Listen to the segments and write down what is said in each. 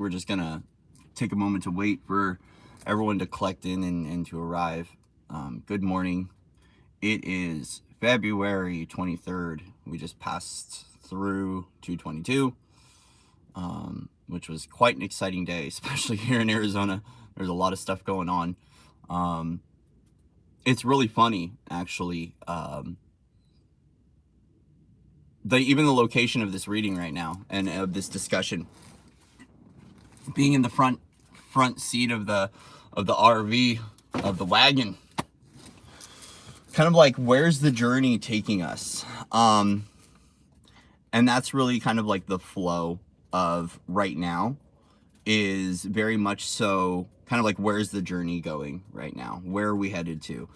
We're just gonna take a moment to wait for everyone to collect in and to arrive. Good morning. It is February 23rd. We just passed through 222, which was quite an exciting day, especially here in Arizona. There's a lot of stuff going on. It's really funny, actually. Even the location of this reading right now and of this discussion, being in the front seat of the RV, of the wagon, kind of like, where's the journey taking us? And that's really kind of like the flow of right now, is very much so kind of like, where's the journey going right now? Where are we headed to?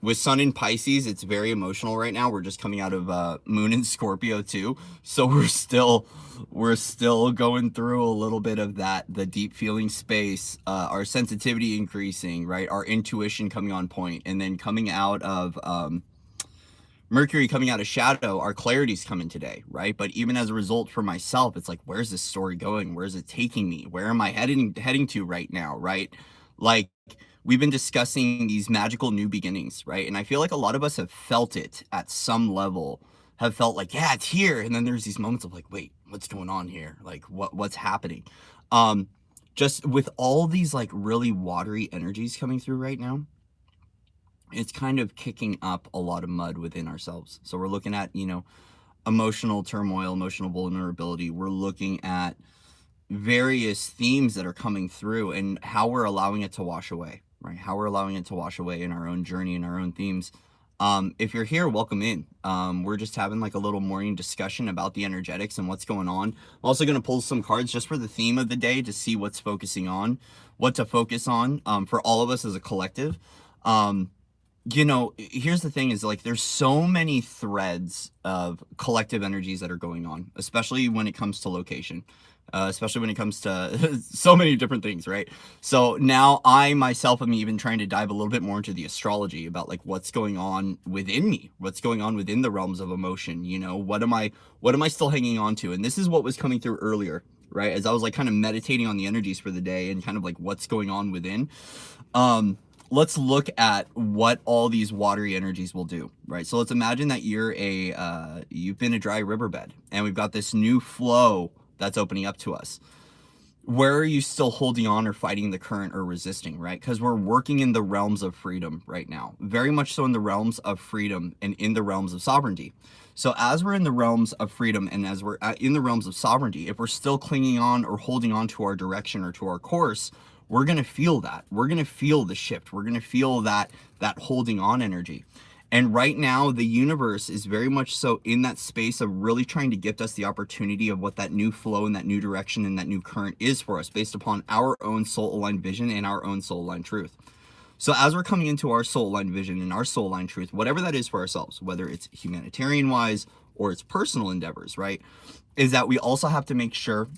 With Sun in Pisces, it's very emotional right now. We're just coming out of Moon in Scorpio too, so we're still going through a little bit of that, the deep feeling space, our sensitivity increasing, right? Our intuition coming on point, and then coming out of Mercury coming out of shadow, our clarity's coming today, right? But even as a result for myself, it's like, where's this story going? Where's it taking me? Where am I heading to right now, right? Like, we've been discussing these magical new beginnings, right? And I feel like a lot of us have felt it at some level, have felt like, yeah, it's here. And then there's these moments of like, wait, what's going on here? Like, what's happening? Just with all these like really watery energies coming through right now, it's kind of kicking up a lot of mud within ourselves. So we're looking at, emotional turmoil, emotional vulnerability. We're looking at various themes that are coming through and how we're allowing it to wash away, right? How we're allowing it to wash away in our own journey and our own themes. If you're here, welcome in. We're just having like a little morning discussion about the energetics and what's going on. I'm also going to pull some cards just for the theme of the day to see what's focusing on, what to focus on, for all of us as a collective. Here's the thing is, like, there's so many threads of collective energies that are going on, especially when it comes to location, especially when it comes to so many different things, right? So now I myself am even trying to dive a little bit more into the astrology about like what's going on within me, what's going on within the realms of emotion. What am I still hanging on to? And this is what was coming through earlier, right? As I was like kind of meditating on the energies for the day and kind of like what's going on within. Let's look at what all these watery energies will do, right? So let's imagine that you've been a dry riverbed and we've got this new flow that's opening up to us. Where are you still holding on or fighting the current or resisting, right? Because we're working in the realms of freedom right now, very much so in the realms of freedom and in the realms of sovereignty. So as we're in the realms of freedom and as we're in the realms of sovereignty, if we're still clinging on or holding on to our direction or to our course, we're going to feel that. We're going to feel the shift. We're going to feel that holding on energy. And right now, the universe is very much so in that space of really trying to gift us the opportunity of what that new flow and that new direction and that new current is for us based upon our own soul-aligned vision and our own soul-aligned truth. So as we're coming into our soul-aligned vision and our soul-aligned truth, whatever that is for ourselves, whether it's humanitarian-wise or it's personal endeavors, right, is that we also have to make sure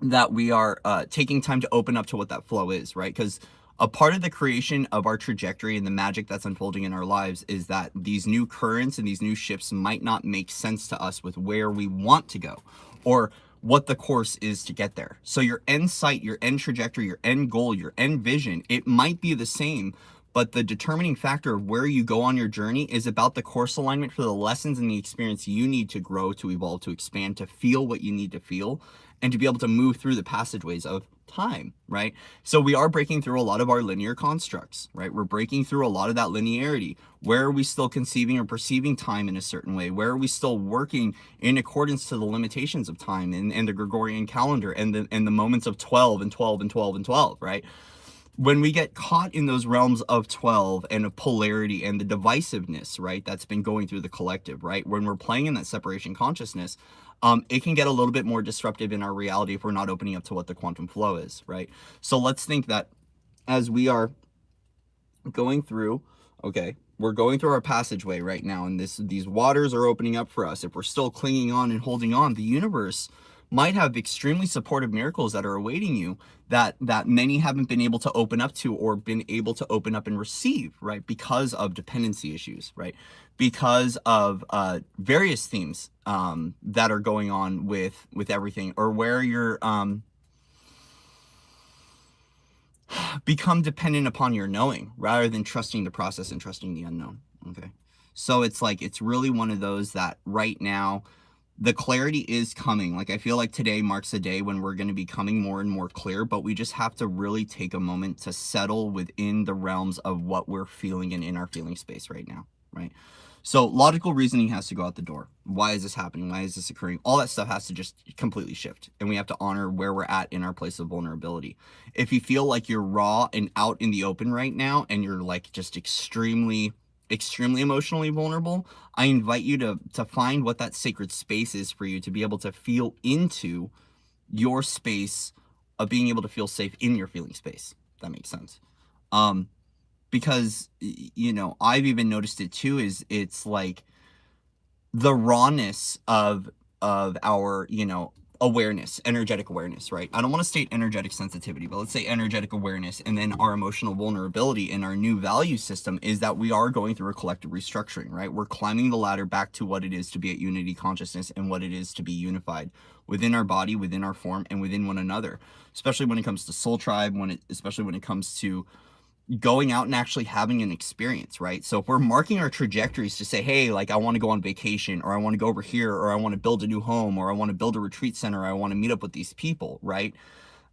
that we are taking time to open up to what that flow is, right? Because a part of the creation of our trajectory and the magic that's unfolding in our lives is that these new currents and these new shifts might not make sense to us with where we want to go or what the course is to get there. So your end sight, your end trajectory, your end goal, your end vision, it might be the same, but the determining factor of where you go on your journey is about the course alignment for the lessons and the experience you need to grow, to evolve, to expand, to feel what you need to feel, and to be able to move through the passageways of time, right? So we are breaking through a lot of our linear constructs, right? We're breaking through a lot of that linearity. Where are we still conceiving or perceiving time in a certain way? Where are we still working in accordance to the limitations of time and the Gregorian calendar and the moments of 12 and 12 and 12 and 12, right? When we get caught in those realms of 12 and of polarity and the divisiveness, right, that's been going through the collective, right, when we're playing in that separation consciousness, it can get a little bit more disruptive in our reality if we're not opening up to what the quantum flow is, right? So let's think that as we are going through, okay, we're going through our passageway right now, and these waters are opening up for us. If we're still clinging on and holding on, the universe might have extremely supportive miracles that are awaiting you that many haven't been able to open up to or been able to open up and receive, right? Because of dependency issues, right? Because of various themes that are going on with everything, or where you're become dependent upon your knowing rather than trusting the process and trusting the unknown. Okay. So it's like, it's really one of those that right now the clarity is coming. Like, I feel like today marks a day when we're going to be coming more and more clear, but we just have to really take a moment to settle within the realms of what we're feeling and in our feeling space right now. Right. So logical reasoning has to go out the door. Why is this happening? Why is this occurring? All that stuff has to just completely shift. And we have to honor where we're at in our place of vulnerability. If you feel like you're raw and out in the open right now, and you're like just extremely emotionally vulnerable, I invite you to find what that sacred space is for you to be able to feel into your space of being able to feel safe in your feeling space. If that makes sense. Because, you know, I've even noticed it too, is it's like the rawness of our, you know, awareness, energetic awareness, right? I don't want to state energetic sensitivity, but let's say energetic awareness, and then our emotional vulnerability in our new value system is that we are going through a collective restructuring, right? We're climbing the ladder back to what it is to be at unity consciousness and what it is to be unified within our body, within our form, and within one another, especially when it comes to soul tribe, especially when it comes to going out and actually having an experience, right? So if we're marking our trajectories to say, hey, like, I want to go on vacation, or I want to go over here, or I want to build a new home, or I want to build a retreat center, or I want to meet up with these people, right?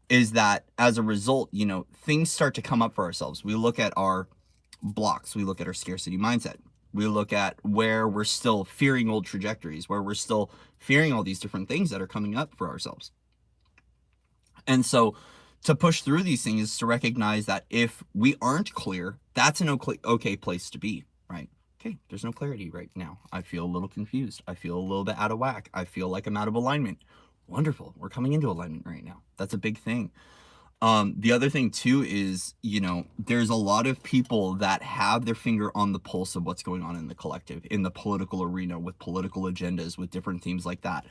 Is that as a result, you know, things start to come up for ourselves. We look at our blocks, we look at our scarcity mindset, we look at where we're still fearing old trajectories, where we're still fearing all these different things that are coming up for ourselves. And so to push through these things is to recognize that if we aren't clear, that's an okay place to be, right? Okay, there's no clarity right now. I feel a little confused. I feel a little bit out of whack. I feel like I'm out of alignment. Wonderful. We're coming into alignment right now. That's a big thing. The other thing too is, you know, there's a lot of people that have their finger on the pulse of what's going on in the collective, in the political arena, with political agendas, with different themes like that.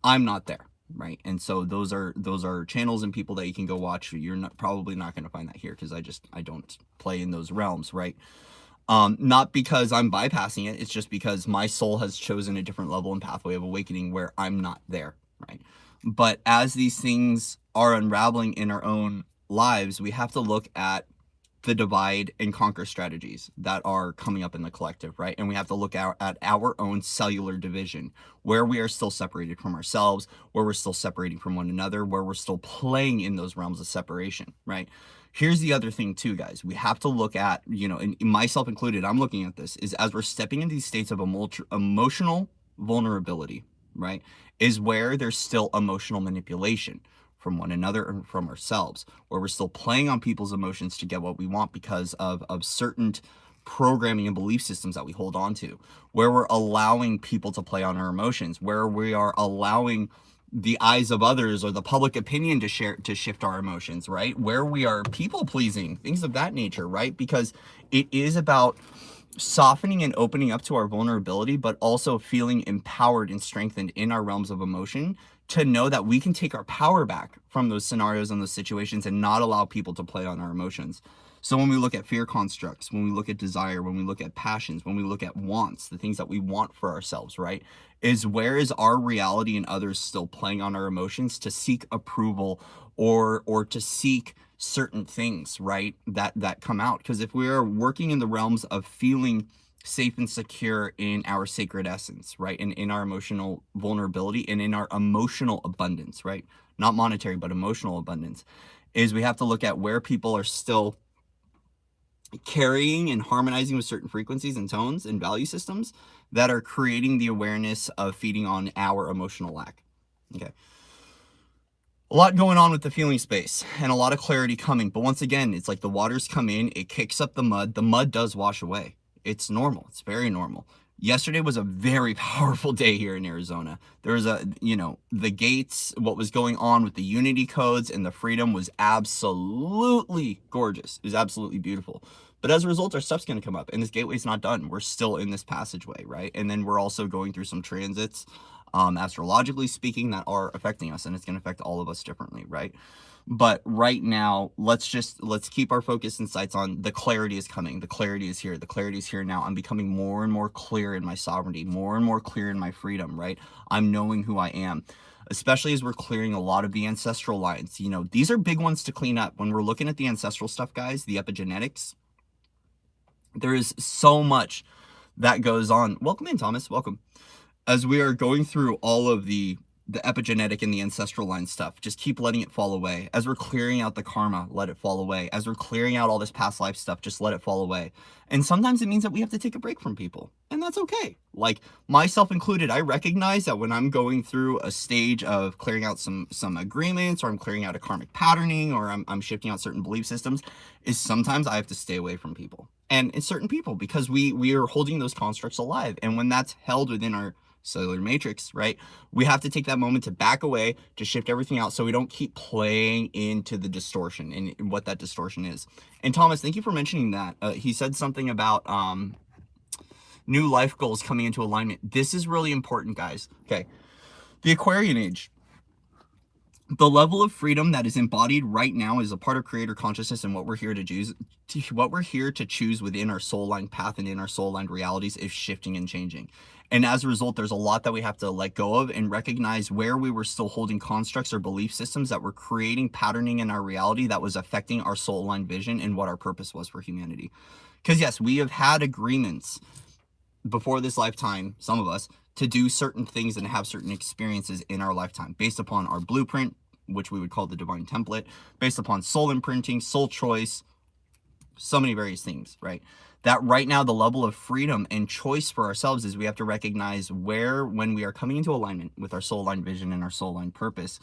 I'm not there. Right. And so those are channels and people that you can go watch. You're probably not going to find that here, because I don't play in those realms. Right. Not because I'm bypassing it. It's just because my soul has chosen a different level and pathway of awakening where I'm not there. Right. But as these things are unraveling in our own lives, we have to look at the divide and conquer strategies that are coming up in the collective, right? And we have to look at our own cellular division, where we are still separated from ourselves, where we're still separating from one another, where we're still playing in those realms of separation, right? Here's the other thing too, guys. We have to look at, you know, and myself included, I'm looking at this, is as we're stepping into these states of emotional vulnerability, right, is where there's still emotional manipulation from one another and from ourselves, where we're still playing on people's emotions to get what we want because of certain programming and belief systems that we hold on to, where we're allowing people to play on our emotions, where we are allowing the eyes of others or the public opinion to shift our emotions, right? Where we are people pleasing, things of that nature, right? Because it is about softening and opening up to our vulnerability, but also feeling empowered and strengthened in our realms of emotion to know that we can take our power back from those scenarios and those situations and not allow people to play on our emotions. So when we look at fear constructs, when we look at desire, when we look at passions, when we look at wants, the things that we want for ourselves, right, is where is our reality and others still playing on our emotions to seek approval or to seek certain things, right, that come out. Because if we are working in the realms of feeling safe and secure in our sacred essence, right, and in our emotional vulnerability and in our emotional abundance, right, not monetary but emotional abundance, is we have to look at where people are still carrying and harmonizing with certain frequencies and tones and value systems that are creating the awareness of feeding on our emotional lack. Okay. A lot going on with the feeling space and a lot of clarity coming. But once again, it's like the waters come in, it kicks up the mud. The mud does wash away. It's normal. It's very normal. Yesterday was a very powerful day here in Arizona. There was the gates, what was going on with the unity codes and the freedom was absolutely gorgeous. It was absolutely beautiful. But as a result, our stuff's going to come up and this gateway's not done. We're still in this passageway, right? And then we're also going through some transits astrologically speaking, that are affecting us, and it's going to affect all of us differently, right? But right now, let's keep our focus and sights on the clarity is coming. The clarity is here. The clarity is here now. I'm becoming more and more clear in my sovereignty, more and more clear in my freedom, right? I'm knowing who I am, especially as we're clearing a lot of the ancestral lines. You know, these are big ones to clean up. When we're looking at the ancestral stuff, guys, the epigenetics, there is so much that goes on. Welcome in, Thomas. Welcome. As we are going through all of the epigenetic and the ancestral line stuff, just keep letting it fall away. As we're clearing out the karma, let it fall away. As we're clearing out all this past life stuff, just let it fall away. And sometimes it means that we have to take a break from people, and that's okay. Like, myself included, I recognize that when I'm going through a stage of clearing out some agreements, or I'm clearing out a karmic patterning, or I'm shifting out certain belief systems, is sometimes I have to stay away from people. And it's certain people, because we are holding those constructs alive. And when that's held within our cellular matrix, right, we have to take that moment to back away, to shift everything out, so we don't keep playing into the distortion and what that distortion is. And Thomas, thank you for mentioning that. He said something about new life goals coming into alignment. This is really important, guys. Okay, the Aquarian age, the level of freedom that is embodied right now is a part of creator consciousness, and what we're here to choose within our soul line path and in our soul line realities is shifting and changing. And as a result, there's a lot that we have to let go of and recognize where we were still holding constructs or belief systems that were creating patterning in our reality that was affecting our soul line vision and what our purpose was for humanity. Because yes, we have had agreements before this lifetime, some of us, to do certain things and have certain experiences in our lifetime based upon our blueprint, which we would call the divine template, based upon soul imprinting, soul choice, so many various things, right? That right now, the level of freedom and choice for ourselves is we have to recognize where, when we are coming into alignment with our soul line vision and our soul line purpose,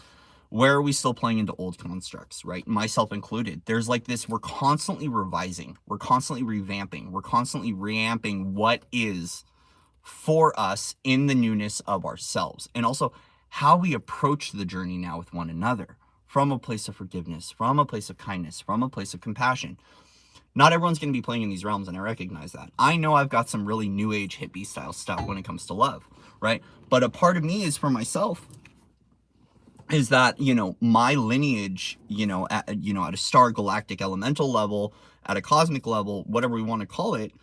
where are we still playing into old constructs, right? Myself included. There's like this, we're constantly revising, we're constantly revamping, we're constantly reamping what is for us in the newness of ourselves, and also how we approach the journey now with one another from a place of forgiveness, from a place of kindness, from a place of compassion. Not everyone's going to be playing in these realms, and I recognize that. I know I've got some really new age hippie style stuff when it comes to love, right? But a part of me is for myself is that, you know, my lineage, at a star galactic elemental level, at a cosmic level, whatever we want to call it,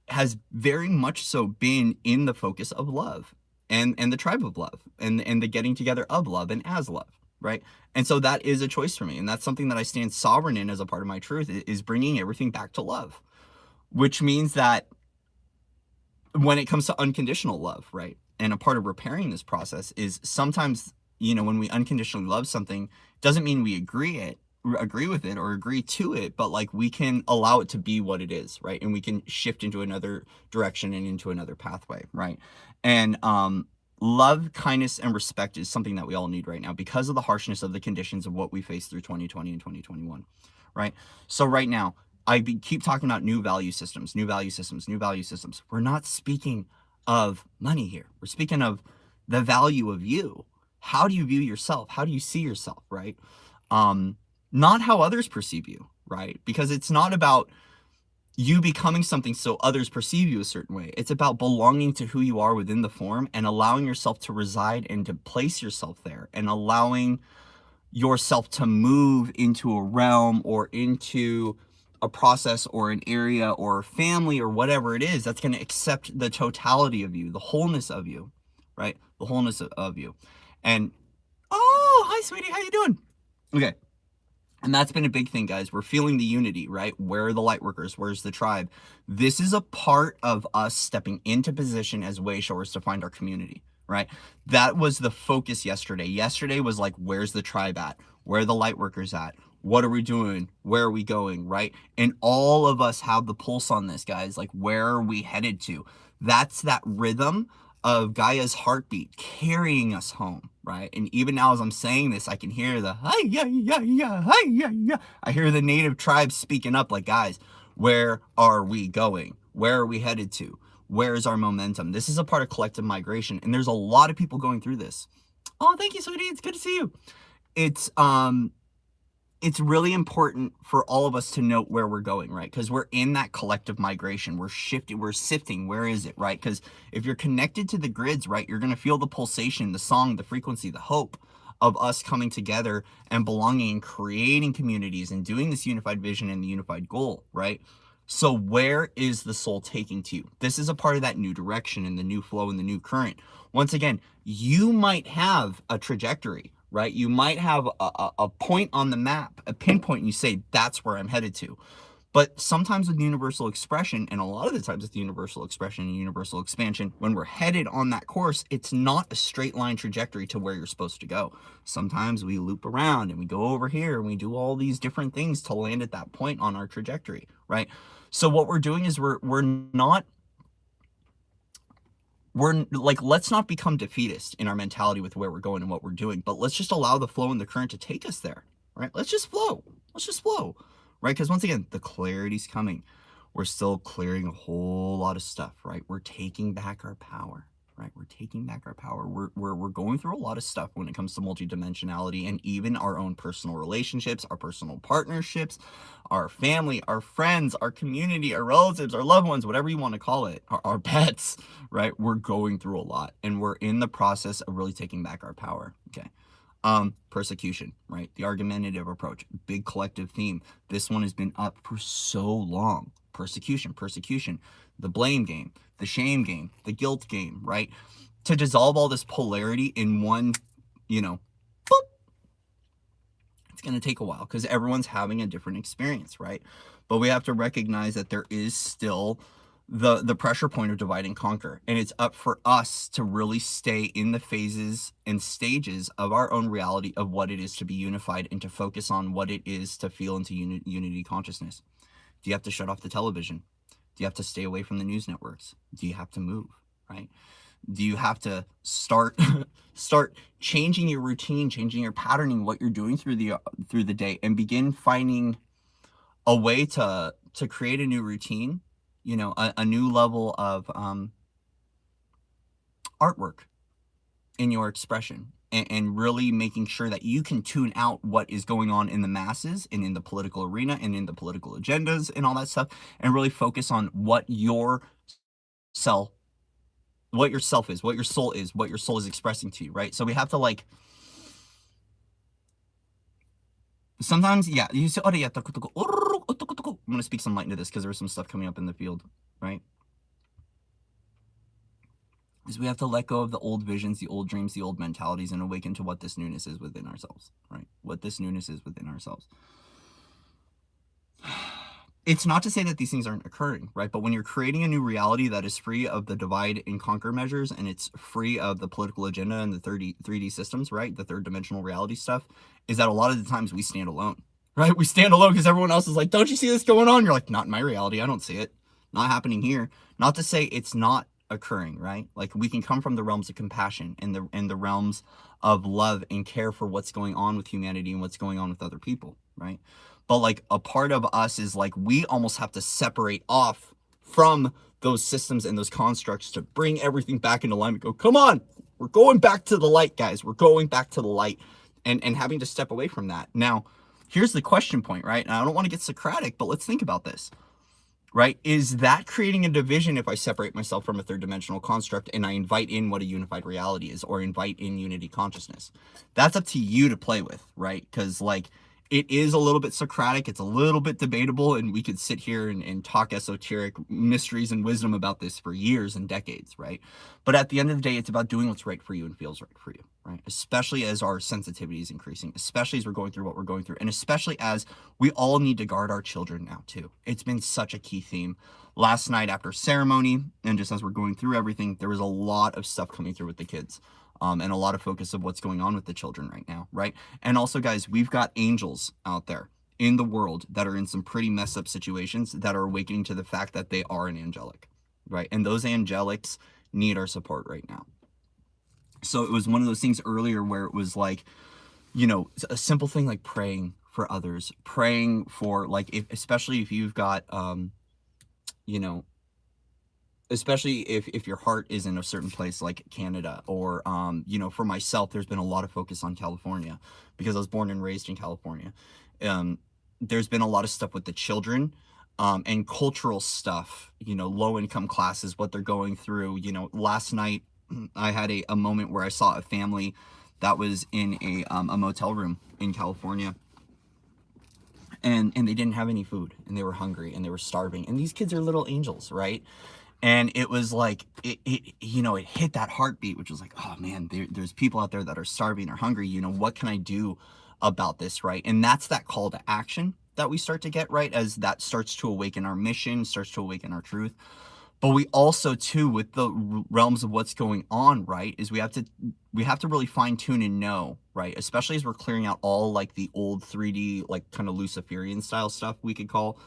has very much so been in the focus of love and the tribe of love and the getting together of love and as love, right? And so that is a choice for me, and that's something that I stand sovereign in as a part of my truth, is bringing everything back to love, which means that when it comes to unconditional love, right, and a part of repairing this process is sometimes, when we unconditionally love something, doesn't mean we agree with it or agree to it, but like we can allow it to be what it is, right? And we can shift into another direction and into another pathway, right? And love, kindness, and respect is something that we all need right now because of the harshness of the conditions of what we faced through 2020 and 2021, right? So right now, keep talking about new value systems, new value systems, new value systems. We're not speaking of money here. We're speaking of the value of you. How do you view yourself? How do you see yourself, right? Not how others perceive you, right? Because it's not about you becoming something so others perceive you a certain way. It's about belonging to who you are within the form and allowing yourself to reside and to place yourself there, and allowing yourself to move into a realm or into a process or an area or a family or whatever it is that's going to accept the totality of you, the wholeness of you, right? The wholeness of you. And, oh, hi, sweetie. How you doing? Okay. And that's been a big thing, guys. We're feeling the unity, right? Where are the light workers? Where's the tribe? This is a part of us stepping into position as way showers to find our community, right? That was the focus yesterday. Yesterday was like, where's the tribe at? Where are the light workers at? What are we doing? Where are we going, right? And all of us have the pulse on this, guys. Like, where are we headed to? That's that rhythm of Gaia's heartbeat carrying us home, right? And even now as I'm saying this, I can hear the I hear the native tribes speaking up like, guys, where are we going? Where are we headed to? Where is our momentum? This is a part of collective migration, and there's a lot of people going through this. Oh, thank you, sweetie. It's good to see you. It's it's really important for all of us to note where we're going, right? Because we're in that collective migration. We're shifting, we're sifting. Where is it, right? Because if you're connected to the grids, right, you're going to feel the pulsation, the song, the frequency, the hope of us coming together and belonging and creating communities and doing this unified vision and the unified goal, right? So where is the soul taking to you? This is a part of that new direction and the new flow and the new current. Once again, you might have a trajectory, right? You might have a point on the map, a pinpoint, and you say, that's where I'm headed to. But sometimes with universal expression, and a lot of the times with universal expression and universal expansion, when we're headed on that course, it's not a straight line trajectory to where you're supposed to go. Sometimes we loop around and we go over here and we do all these different things to land at that point on our trajectory, right? So what we're doing is we're like, let's not become defeatist in our mentality with where we're going and what we're doing, but let's just allow the flow and the current to take us there, right? Let's just flow, right? Because once again, the clarity's coming. We're still clearing a whole lot of stuff, right? We're taking back our power, right? We're taking back our power. We're going through a lot of stuff when it comes to multidimensionality and even our own personal relationships, our personal partnerships, our family, our friends, our community, our relatives, our loved ones, whatever you want to call it, our pets, right? We're going through a lot and we're in the process of really taking back our power. Okay. Persecution, right? The argumentative approach, big collective theme. This one has been up for so long. Persecution, the blame game, the shame game, the guilt game, right? To dissolve all this polarity in one, boop, it's going to take a while because everyone's having a different experience, right? But we have to recognize that there is still the pressure point of divide and conquer, and it's up for us to really stay in the phases and stages of our own reality of what it is to be unified and to focus on what it is to feel into unity consciousness. Do you have to shut off the television? Do you have to stay away from the news networks? Do you have to move, right? Do you have to start changing your routine, changing your patterning, what you're doing through the day, and begin finding a way to create a new routine, a new level of artwork in your expression, and really making sure that you can tune out what is going on in the masses and in the political arena and in the political agendas and all that stuff, and really focus on what your self is, what your soul is expressing to you, right? So we have to sometimes, yeah, you say, I'm going to speak some light into this because there's some stuff coming up in the field, right? Is we have to let go of the old visions, the old dreams, the old mentalities, and awaken to what this newness is within ourselves, right? What this newness is within ourselves. It's not to say that these things aren't occurring, right? But when you're creating a new reality that is free of the divide and conquer measures, and it's free of the political agenda and the 3D systems, right? The third dimensional reality stuff, is that a lot of the times we stand alone, right? We stand alone because everyone else is like, don't you see this going on? You're like, not in my reality. I don't see it. Not happening here. Not to say it's not occurring, right? Like, we can come from the realms of compassion and the realms of love and care for what's going on with humanity and what's going on with other people, right? But like, a part of us is like, we almost have to separate off from those systems and those constructs to bring everything back into alignment. Go, come on, we're going back to the light, guys. We're going back to the light, and having to step away from that. Now, here's the question point, right? And I don't want to get Socratic, but let's think about this. Right? Is that creating a division if I separate myself from a third dimensional construct and I invite in what a unified reality is, or invite in unity consciousness? That's up to you to play with, right? Because like, it is a little bit Socratic, it's a little bit debatable, and we could sit here and talk esoteric mysteries and wisdom about this for years and decades, right? But at the end of the day, it's about doing what's right for you and feels right for you, right? Especially as our sensitivity is increasing, especially as we're going through what we're going through, and especially as we all need to guard our children now too. It's been such a key theme. Last night after ceremony, and just as we're going through everything, there was a lot of stuff coming through with the kids. And a lot of focus of what's going on with the children right now, right? And also, guys, we've got angels out there in the world that are in some pretty messed up situations that are awakening to the fact that they are an angelic, right? And those angelics need our support right now. So it was one of those things earlier where it was like, a simple thing like praying for others, praying for, like, especially if you've got, especially if your heart is in a certain place like Canada, or you know, for myself, there's been a lot of focus on California because I was born and raised in California. There's been a lot of stuff with the children, and cultural stuff, you know, low income classes, what they're going through. You know, last night I had a moment where I saw a family that was in a motel room in California, and they didn't have any food, and they were hungry, and they were starving, and these kids are little angels, right? And it was like, you know, it hit that heartbeat, which was like, oh man, there's people out there that are starving or hungry. You know, what can I do about this, right? And that's that call to action that we start to get, right? As that starts to awaken our mission, starts to awaken our truth. But we also, too, with the realms of what's going on, right, is we have to really fine tune and know, right, especially as we're clearing out all like the old 3D, like kind of Luciferian style stuff we could call,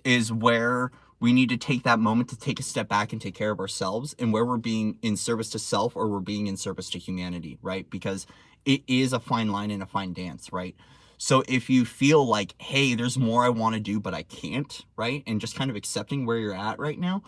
is where we need to take that moment to take a step back and take care of ourselves, and where we're being in service to self or we're being in service to humanity, right? Because it is a fine line and a fine dance, right? So if you feel like, hey, there's more I want to do, but I can't, right? And just kind of accepting where you're at right now,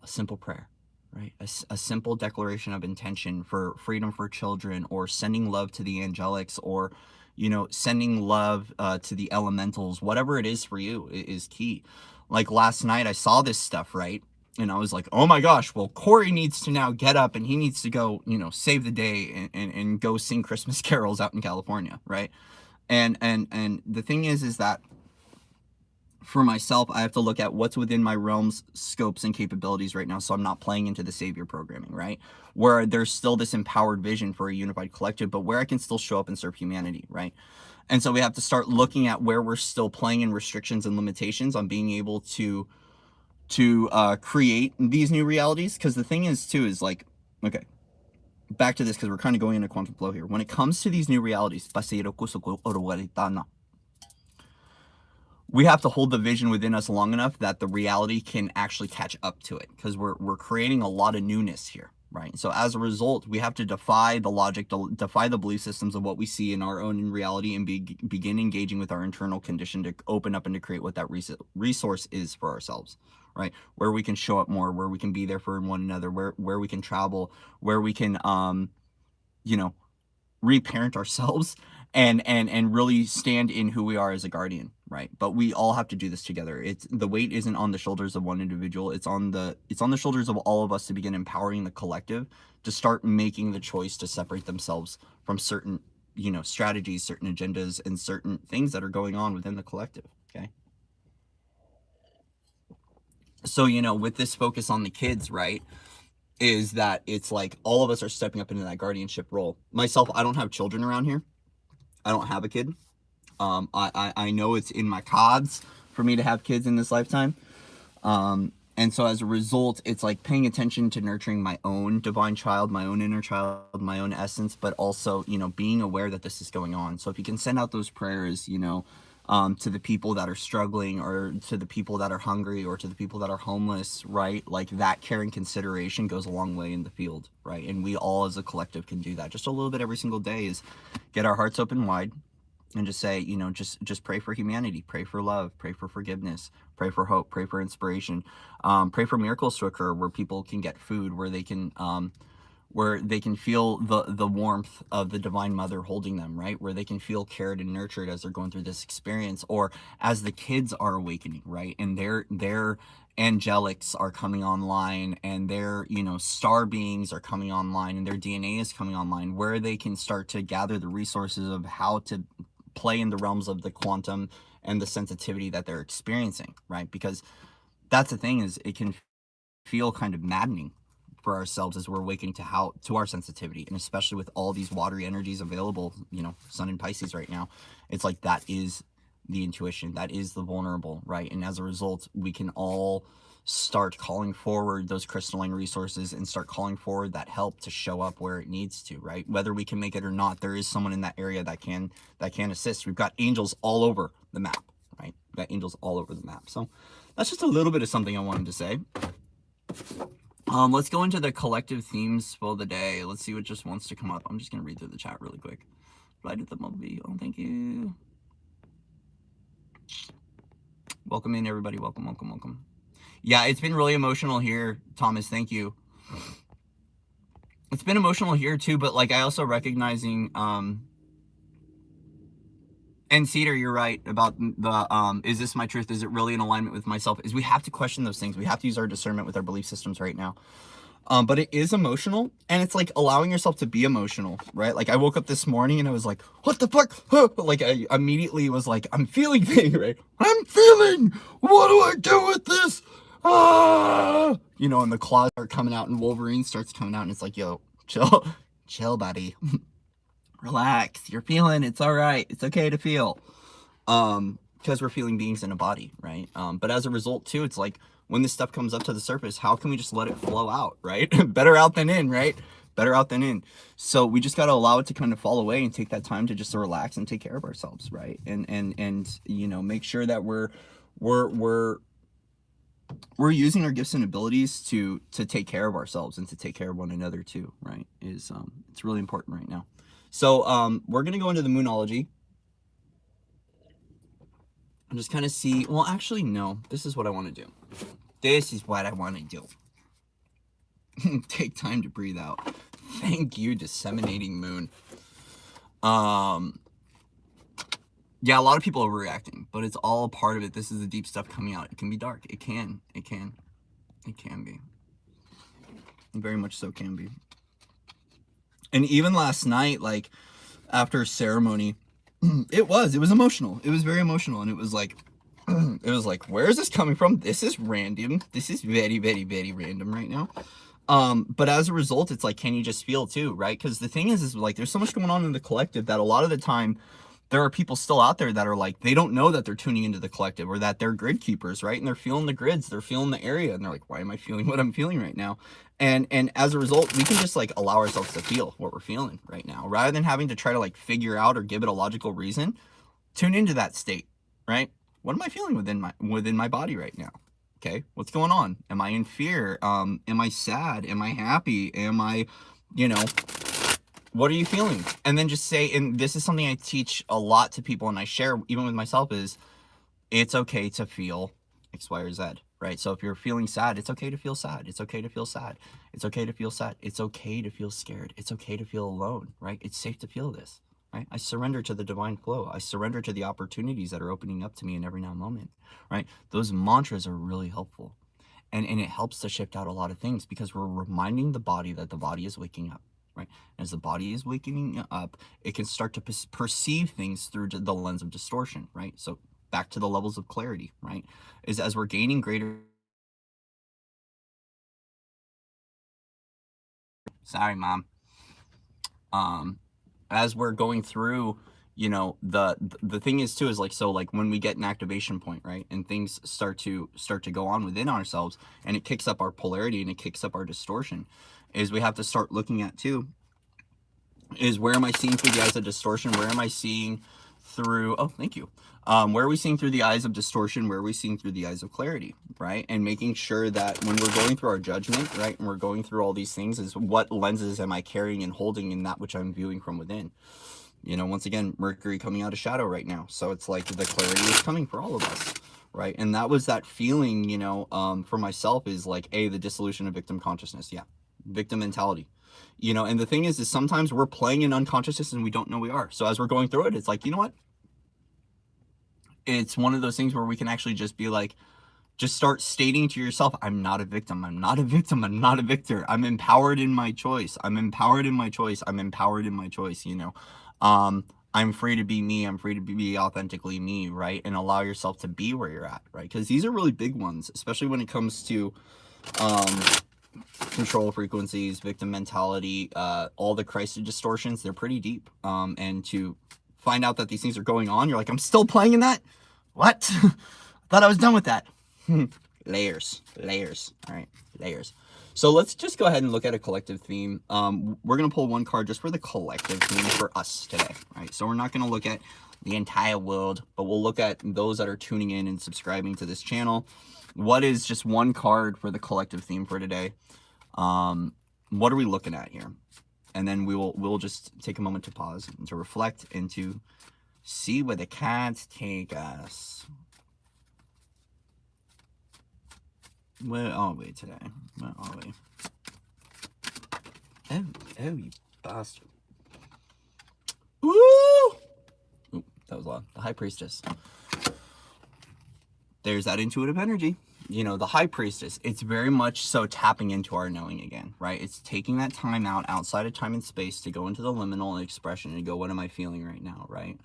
a simple prayer, right? A simple declaration of intention for freedom for children, or sending love to the angelics, or, you know, sending love to the elementals, whatever it is for you is key. Like last night I saw this stuff, right? And I was like, oh my gosh, well, Corey needs to now get up and he needs to go, you know, save the day and go sing Christmas carols out in California, right? And the thing is that for myself, I have to look at what's within my realms, scopes, and capabilities right now, so I'm not playing into the savior programming, right? Where there's still this empowered vision for a unified collective, but where I can still show up and serve humanity, right? And so we have to start looking at where we're still playing in restrictions and limitations on being able to create these new realities. Because the thing is, too, is like, okay, back to this, because we're kind of going into quantum flow here. When it comes to these new realities, we have to hold the vision within us long enough that the reality can actually catch up to it, because we're creating a lot of newness here, right? So as a result, we have to defy the logic, defy the belief systems of what we see in our own reality, and begin engaging with our internal condition to open up and to create what that resource is for ourselves, right? Where we can show up more, where we can be there for one another, where we can travel, where we can, you know, reparent ourselves and really stand in who we are as a guardian, right? But we all have to do this together. It's the weight isn't on the shoulders of one individual. It's on the shoulders of all of us to begin empowering the collective to start making the choice to separate themselves from certain, you know, strategies, certain agendas, and certain things that are going on within the collective. Okay. So, you know, with this focus on the kids, right, is that it's like all of us are stepping up into that guardianship role. Myself, I don't have children around here. I don't have a kid. I know it's in my cards for me to have kids in this lifetime. And so as a result, it's like paying attention to nurturing my own divine child, my own inner child, my own essence, but also, you know, being aware that this is going on. So if you can send out those prayers, you know, to the people that are struggling, or to the people that are hungry, or to the people that are homeless, right? Like that care and consideration goes a long way in the field, right? And we all as a collective can do that. Just a little bit every single day is get our hearts open wide and just say, you know, just pray for humanity, pray for love, pray for forgiveness, pray for hope, pray for inspiration, pray for miracles to occur where people can get food, where they can feel the warmth of the Divine Mother holding them, right? Where they can feel cared and nurtured as they're going through this experience, or as the kids are awakening, right? And their angelics are coming online, and their, you know, star beings are coming online, and their DNA is coming online, where they can start to gather the resources of how to play in the realms of the quantum and the sensitivity that they're experiencing, right? Because that's the thing, is it can feel kind of maddening for ourselves as we're awakening to our sensitivity, and especially with all these watery energies available, you know, Sun in Pisces right now. It's like that is the intuition, that is the vulnerable, right? And as a result, we can all start calling forward those crystalline resources and start calling forward that help to show up where it needs to, right? Whether we can make it or not, there is someone in that area that can assist. We've got angels all over the map, right? We've got angels all over the map. So that's just a little bit of something I wanted to say. Let's go into the collective themes for the day. Let's see what just wants to come up. I'm just going to read through the chat really quick. Flight at the mobile. Thank you. Welcome in, everybody. Welcome, welcome, welcome. Yeah, it's been really emotional here, Thomas. Thank you. It's been emotional here too, but like I also recognizing and Cedar, you're right about the is this my truth? Is it really in alignment with myself? Is we have to question those things. We have to use our discernment with our belief systems right now. But it is emotional, and it's like allowing yourself to be emotional, right? Like I woke up this morning and I was like, what the fuck? Like I immediately was like, I'm feeling things, right? I'm feeling, what do I do with this? Ah! You know, and the claws are coming out and Wolverine starts coming out and it's like, yo, chill, chill, buddy. Relax. You're feeling, it's all right. It's okay to feel. Because we're feeling beings in a body, right? But as a result too, it's like when this stuff comes up to the surface, how can we just let it flow out, right? Better out than in, right? Better out than in. So we just got to allow it to kind of fall away and take that time to just relax and take care of ourselves, right? And you know, make sure that we're using our gifts and abilities to take care of ourselves and to take care of one another too, right? It's really important right now. So we're gonna go into the moonology and just kind of see, well, actually, no, this is what I want to do. This is what I want to do. Take time to breathe out. Thank you, disseminating moon. Yeah, a lot of people are overreacting, but it's all a part of it. This is the deep stuff coming out. It can be dark. It can be. Very much so can be. And even last night, like, after ceremony, it was emotional. It was very emotional, and it was like, where is this coming from? This is random. This is very, very, very random right now. But as a result, it's like, can you just feel too, right? Because the thing is like, there's so much going on in the collective that a lot of the time, there are people still out there that are like, they don't know that they're tuning into the collective or that they're grid keepers, right? And they're feeling the grids, they're feeling the area, and they're like, why am I feeling what I'm feeling right now? And as a result, we can just like allow ourselves to feel what we're feeling right now, rather than having to try to like figure out or give it a logical reason. Tune into that state, right? What am I feeling within my body right now? Okay, what's going on? Am I in fear? Am I sad? Am I happy? Am I, you know, what are you feeling? And then just say, and this is something I teach a lot to people and I share even with myself, is it's okay to feel X, Y, or Z, right? So if you're feeling sad, it's okay to feel sad. It's okay to feel sad. It's okay to feel sad. It's okay to feel scared. It's okay to feel alone, right? It's safe to feel this, right? I surrender to the divine flow. I surrender to the opportunities that are opening up to me in every now moment, right? Those mantras are really helpful. And it helps to shift out a lot of things because we're reminding the body that the body is waking up. Right? As the body is waking up, it can start to perceive things through the lens of distortion, right? So back to the levels of clarity, right? Is as we're gaining greater. Sorry, mom. As we're going through, you know, the thing is too is like, so like when we get an activation point, right, and things start to go on within ourselves, and it kicks up our polarity and it kicks up our distortion, is we have to start looking at too, is where am I seeing through the eyes of distortion? Where am I seeing through, oh, thank you. Where are we seeing through the eyes of distortion? Where are we seeing through the eyes of clarity, right? And making sure that when we're going through our judgment, right, and we're going through all these things, is what lenses am I carrying and holding in that which I'm viewing from within? You know, once again, Mercury coming out of shadow right now. So it's like the clarity is coming for all of us, right? And that was that feeling, you know, for myself, is like, the dissolution of victim consciousness. Yeah, victim mentality. You know, and the thing is sometimes we're playing in unconsciousness and we don't know we are. So as we're going through it, it's like, you know what? It's one of those things where we can actually just be like, just start stating to yourself, I'm not a victim. I'm not a victim. I'm not a victor. I'm empowered in my choice. I'm empowered in my choice. I'm empowered in my choice, you know. I'm free to be me. I'm free to be authentically me, right? And allow yourself to be where you're at, right? Because these are really big ones, especially when it comes to control frequencies, victim mentality, all the crisis distortions. They're pretty deep. And to find out that these things are going on, you're like, I'm still playing in that? What? I thought I was done with that. Layers. All right, layers. So let's just go ahead and look at a collective theme. We're going to pull one card just for the collective theme for us today, right? So we're not going to look at the entire world, but we'll look at those that are tuning in and subscribing to this channel. What is just one card for the collective theme for today? What are we looking at here? And then we'll just take a moment to pause and to reflect and to see where the cards take us. Where are we today? Where are we? Oh, you bastard. Woo! Ooh, that was loud. The High Priestess. There's that intuitive energy. You know, the High Priestess, it's very much so tapping into our knowing again, right? It's taking that time out outside of time and space to go into the liminal expression and go, what am I feeling right now, right?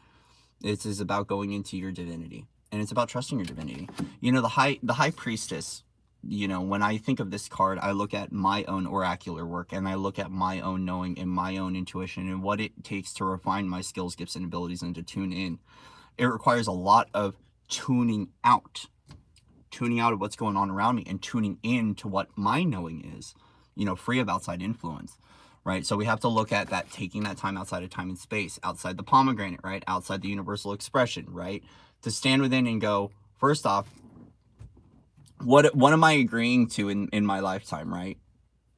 It is about going into your divinity, and it's about trusting your divinity. You know, the High Priestess, you know, when I think of this card, I look at my own oracular work, and I look at my own knowing and my own intuition and what it takes to refine my skills, gifts, and abilities and to tune in. It requires a lot of tuning out of what's going on around me and tuning in to what my knowing is, you know, free of outside influence, right? So we have to look at that, taking that time outside of time and space, outside the pomegranate, right? Outside the universal expression, right? To stand within and go, first off, what am I agreeing to in my lifetime, right?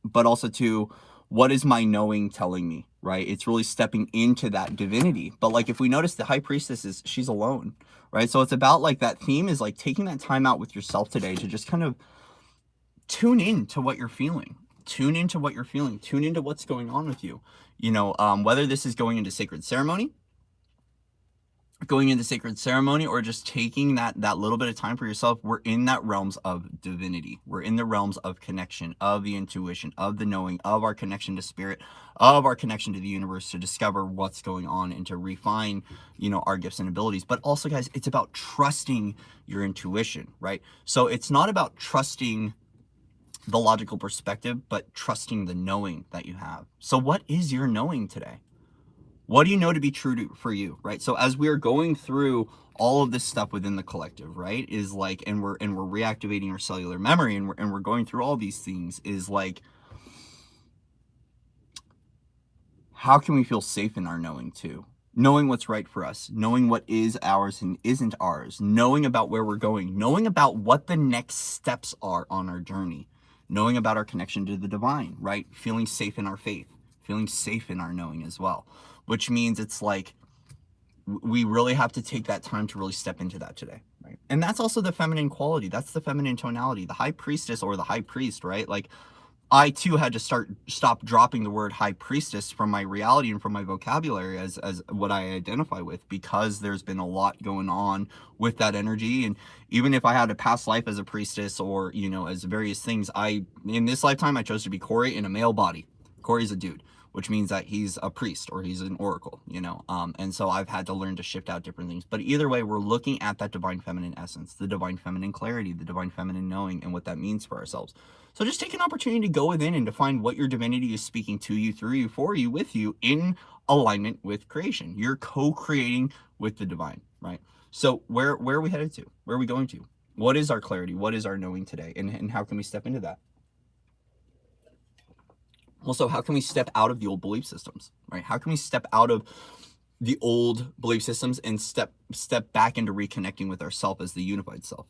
But also to, what is my knowing telling me, right? It's really stepping into that divinity. But like, if we notice, the High Priestess she's alone, right? So it's about like, that theme is like taking that time out with yourself today to just kind of tune in to what you're feeling. Tune into what you're feeling. Tune into what's going on with you. You know, whether this is going into sacred ceremony, or just taking that little bit of time for yourself, we're in that realms of divinity. We're in the realms of connection, of the intuition, of the knowing, of our connection to spirit, of our connection to the universe, to discover what's going on and to refine, you know, our gifts and abilities. But also, guys, it's about trusting your intuition, right? So it's not about trusting the logical perspective, but trusting the knowing that you have. So what is your knowing today? What do you know to be true for you, right? So as we're going through all of this stuff within the collective, right, is like, and we're reactivating our cellular memory, and we're going through all these things, is like, how can we feel safe in our knowing too? Knowing what's right for us, knowing what is ours and isn't ours, knowing about where we're going, knowing about what the next steps are on our journey, knowing about our connection to the divine, right? Feeling safe in our faith, feeling safe in our knowing as well. Which means it's like, we really have to take that time to really step into that today, right? And that's also the feminine quality. That's the feminine tonality. The High Priestess or the High Priest, right? Like, I too had to stop dropping the word High Priestess from my reality and from my vocabulary as what I identify with, because there's been a lot going on with that energy. And even if I had a past life as a priestess, or, you know, as various things, in this lifetime, I chose to be Corey in a male body. Corey's a dude, which means that he's a priest or he's an oracle, you know? And so I've had to learn to shift out different things. But either way, we're looking at that divine feminine essence, the divine feminine clarity, the divine feminine knowing, and what that means for ourselves. So just take an opportunity to go within and to find what your divinity is speaking to you, through you, for you, with you, in alignment with creation. You're co-creating with the divine, right? So where are we headed to? Where are we going to? What is our clarity? What is our knowing today? And how can we step into that? Also, how can we step out of the old belief systems, right? How can we step out of the old belief systems and step back into reconnecting with ourself as the unified self,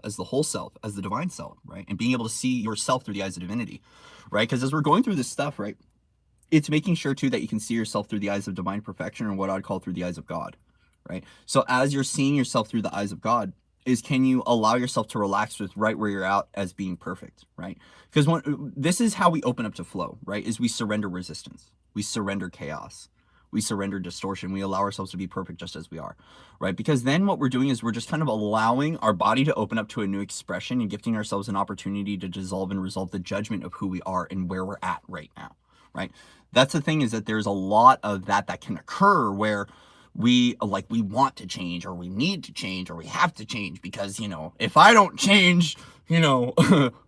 as the whole self, as the divine self, right? And being able to see yourself through the eyes of divinity, right? Because as we're going through this stuff, right, it's making sure too that you can see yourself through the eyes of divine perfection, or what I'd call through the eyes of God, right? So as you're seeing yourself through the eyes of God, can you allow yourself to relax with right where you're at as being perfect, right? Because this is how we open up to flow, right? Is we surrender resistance, we surrender chaos, we surrender distortion, we allow ourselves to be perfect just as we are, right? Because then what we're doing is we're just kind of allowing our body to open up to a new expression and gifting ourselves an opportunity to dissolve and resolve the judgment of who we are and where we're at right now, right? That's the thing, is that there's a lot of that can occur where we want to change, or we need to change, or we have to change because, you know, if I don't change, you know,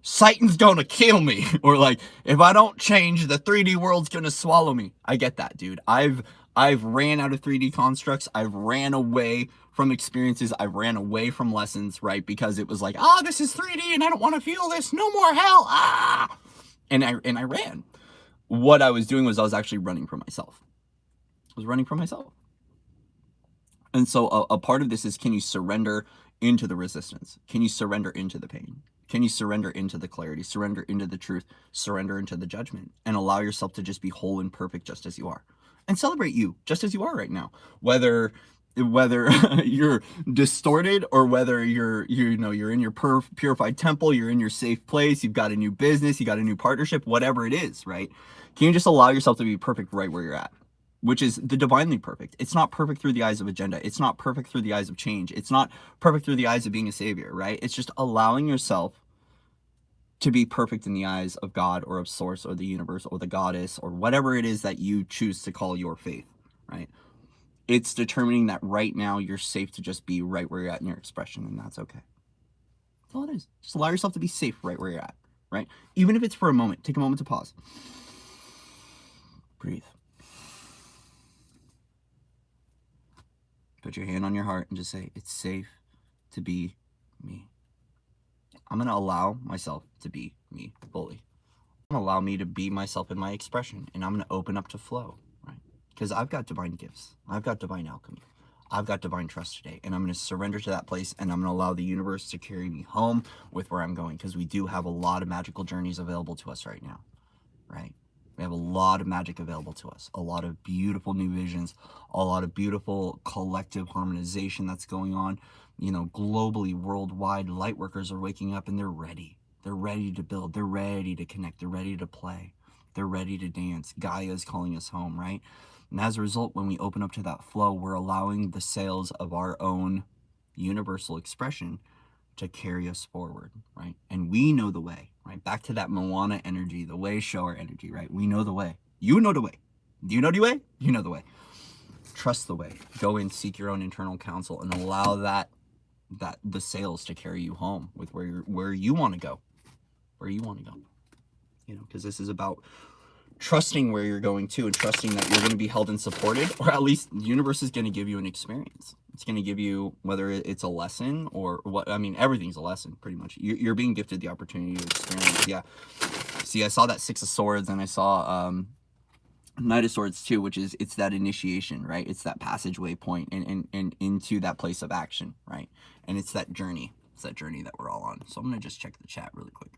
Satan's gonna kill me, or like, if I don't change, the 3D world's gonna swallow me. I get that, dude. I've ran out of 3D constructs. I've ran away from experiences. I've ran away from lessons, right? Because it was like, this is 3D and I don't want to feel this. No more hell. And I ran. What I was doing was I was actually running from myself. And so a part of this is, can you surrender into the resistance? Can you surrender into the pain? Can you surrender into the clarity, surrender into the truth, surrender into the judgment, and allow yourself to just be whole and perfect just as you are? And celebrate you just as you are right now. Whether whether you're distorted or whether you're in your purified temple, you're in your safe place, you've got a new business, you got a new partnership, whatever it is, right? Can you just allow yourself to be perfect right where you're at, which is the divinely perfect? It's not perfect through the eyes of agenda. It's not perfect through the eyes of change. It's not perfect through the eyes of being a savior, right? It's just allowing yourself to be perfect in the eyes of God or of source or the universe or the goddess or whatever it is that you choose to call your faith, right? It's determining that right now you're safe to just be right where you're at in your expression, and that's okay. That's all it is. Just allow yourself to be safe right where you're at, right? Even if it's for a moment. Take a moment to pause. Breathe. Put your hand on your heart and just say, it's safe to be me. I'm going to allow myself to be me fully. I'm going to allow me to be myself in my expression, and I'm going to open up to flow, right? Because I've got divine gifts. I've got divine alchemy. I've got divine trust today, and I'm going to surrender to that place, and I'm going to allow the universe to carry me home with where I'm going, because we do have a lot of magical journeys available to us right now, right? We have a lot of magic available to us, a lot of beautiful new visions, a lot of beautiful collective harmonization that's going on. You know, globally, worldwide, light workers are waking up and they're ready. They're ready to build. They're ready to connect. They're ready to play. They're ready to dance. Gaia is calling us home, right? And as a result, when we open up to that flow, we're allowing the sails of our own universal expression to carry us forward, right? And we know the way, right? Back to that Moana energy, the way shower energy, right? We know the way. You know the way. Do you know the way? You know the way. Trust the way. Go and seek your own internal counsel and allow that the sails to carry you home with where you want to go. Where you want to go. You know, because this is about trusting where you're going to and trusting that you're going to be held and supported, or at least the universe is going to give you an experience. It's going to give you, whether it's a lesson or what, I mean, everything's a lesson pretty much. You're being gifted the opportunity to experience. Yeah. See, I saw that Six of Swords and I saw Knight of Swords too, which is, it's that initiation, right? It's that passageway point and into that place of action, right? And it's that journey. It's that journey that we're all on. So I'm going to just check the chat really quick.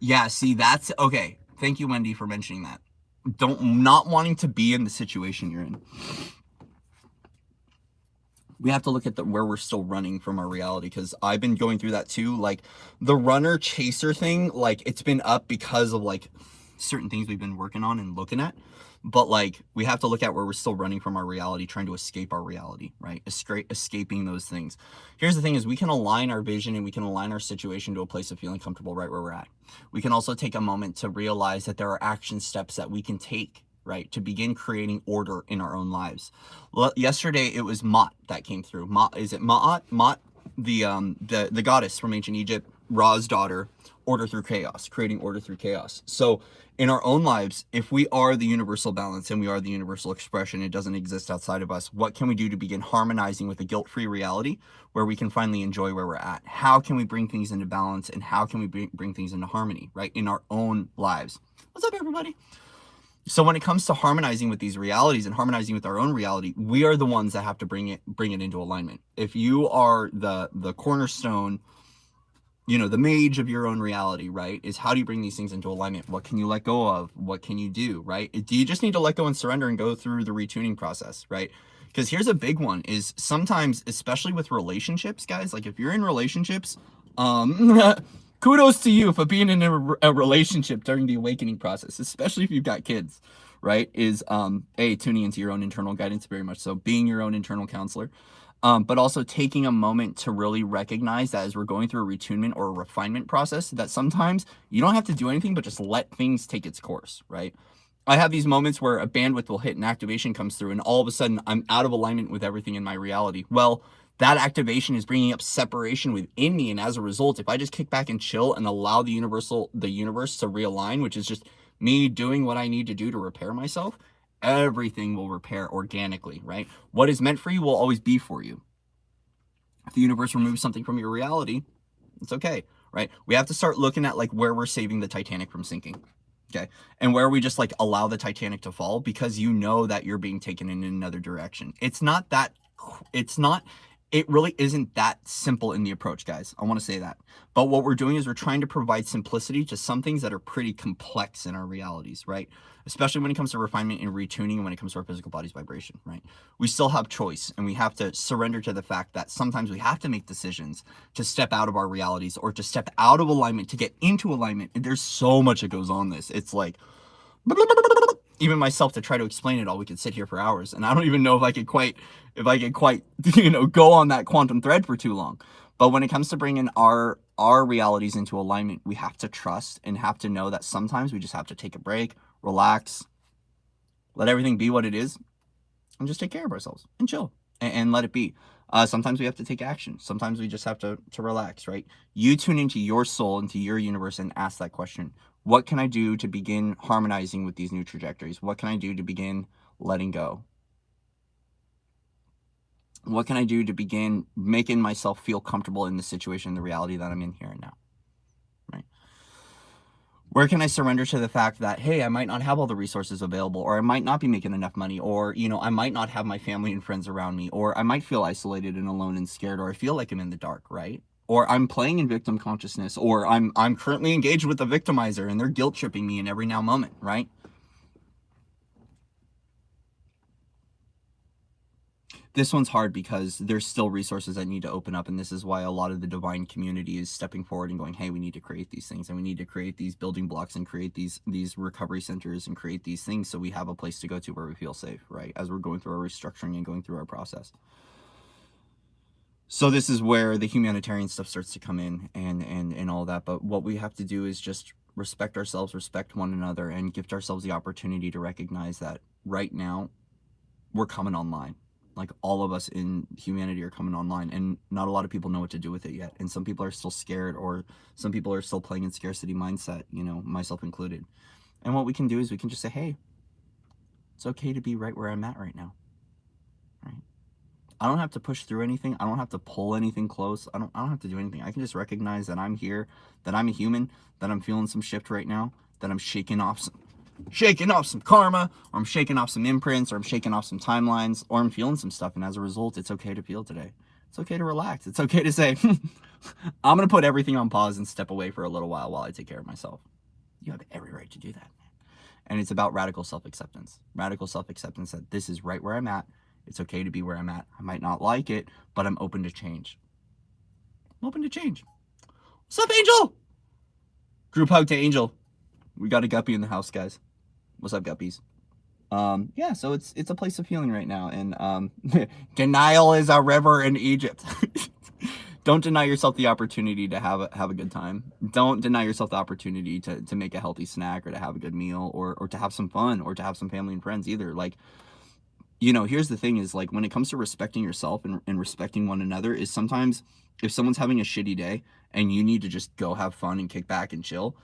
Yeah, see, that's okay. Thank you, Wendy, for mentioning that. Not wanting to be in the situation you're in. We have to look at where we're still running from our reality, because I've been going through that too. Like the runner chaser thing, like it's been up because of like certain things we've been working on and looking at. But like we have to look at where we're still running from our reality, trying to escape our reality, right? Escaping those things. Here's the thing is we can align our vision and we can align our situation to a place of feeling comfortable right where we're at. We can also take a moment to realize that there are action steps that we can take, right, to begin creating order in our own lives. Yesterday it was Ma'at that came through. Is it Ma'at? Ma'at, the goddess from ancient Egypt, Ra's daughter, order through chaos, creating order through chaos. So in our own lives, if we are the universal balance and we are the universal expression, it doesn't exist outside of us. What can we do to begin harmonizing with a guilt-free reality where we can finally enjoy where we're at? How can we bring things into balance, and how can we bring things into harmony, right, in our own lives? What's up, everybody? So when it comes to harmonizing with these realities and harmonizing with our own reality, we are the ones that have to bring it into alignment. If you are the cornerstone, you know, the mage of your own reality, right, is how do you bring these things into alignment? What can you let go of? What can you do, right? Do you just need to let go and surrender and go through the retuning process, right? Because here's a big one is sometimes, especially with relationships, guys, like if you're in relationships, kudos to you for being in a relationship during the awakening process, especially if you've got kids, right? Is tuning into your own internal guidance, very much so, being your own internal counselor. But also taking a moment to really recognize that as we're going through a retunement or a refinement process, that sometimes you don't have to do anything but just let things take its course, right? I have these moments where a bandwidth will hit and activation comes through and all of a sudden I'm out of alignment with everything in my reality. Well, that activation is bringing up separation within me, and as a result, if I just kick back and chill and allow the universe to realign, which is just me doing what I need to do to repair myself, everything will repair organically, right? What is meant for you will always be for you. If the universe removes something from your reality, it's okay, right? We have to start looking at like where we're saving the Titanic from sinking, okay? And where we just like allow the Titanic to fall because you know that you're being taken in another direction. It's not that it really isn't that simple in the approach, guys. I want to say that. But what we're doing is we're trying to provide simplicity to some things that are pretty complex in our realities, right? Especially when it comes to refinement and retuning, and when it comes to our physical body's vibration, right? We still have choice, and we have to surrender to the fact that sometimes we have to make decisions to step out of our realities or to step out of alignment to get into alignment. And there's so much that goes on this. It's like, even myself, to try to explain it all, we could sit here for hours, and I don't even know if I could quite go on that quantum thread for too long. But when it comes to bringing our realities into alignment, we have to trust and have to know that sometimes we just have to take a break, relax, let everything be what it is, and just take care of ourselves and chill and let it be. Sometimes we have to take action. Sometimes we just have to relax, right? You tune into your soul, into your universe, and ask that question. What can I do to begin harmonizing with these new trajectories? What can I do to begin letting go? What can I do to begin making myself feel comfortable in the situation, the reality that I'm in here and now, right? Where can I surrender to the fact that, hey, I might not have all the resources available, or I might not be making enough money, or, I might not have my family and friends around me, or I might feel isolated and alone and scared, or I feel like I'm in the dark, right? Or I'm playing in victim consciousness, or I'm currently engaged with a victimizer and they're guilt tripping me in every now moment, right? This one's hard because there's still resources that need to open up, and this is why a lot of the divine community is stepping forward and going, hey, we need to create these things, and we need to create these building blocks and create these recovery centers and create these things so we have a place to go to where we feel safe, right? As we're going through our restructuring and going through our process. So this is where the humanitarian stuff starts to come in and all that. But what we have to do is just respect ourselves, respect one another, and gift ourselves the opportunity to recognize that right now we're coming online. Like, all of us in humanity are coming online, and not a lot of people know what to do with it yet. And some people are still scared, or some people are still playing in scarcity mindset, myself included. And what we can do is we can just say, hey, it's okay to be right where I'm at right now, right? I don't have to push through anything. I don't have to pull anything close. I don't have to do anything. I can just recognize that I'm here, that I'm a human, that I'm feeling some shift right now, that I'm shaking off some karma, or I'm shaking off some imprints, or I'm shaking off some timelines, or I'm feeling some stuff. And as a result, it's okay to feel today. It's okay to relax. It's okay to say, I'm going to put everything on pause and step away for a little while I take care of myself. You have every right to do that. And it's about radical self-acceptance. Radical self-acceptance that this is right where I'm at. It's okay to be where I'm at. I might not like it, but I'm open to change. I'm open to change. What's up, Angel? Group hug to Angel. We got a guppy in the house, guys. What's up, guppies? Yeah, so it's a place of healing right now. And denial is a river in Egypt. Don't deny yourself the opportunity to have a good time. Don't deny yourself the opportunity to make a healthy snack, or to have a good meal, or to have some fun, or to have some family and friends either. Like, here's the thing is, like, when it comes to respecting yourself and respecting one another, is sometimes if someone's having a shitty day and you need to just go have fun and kick back and chill,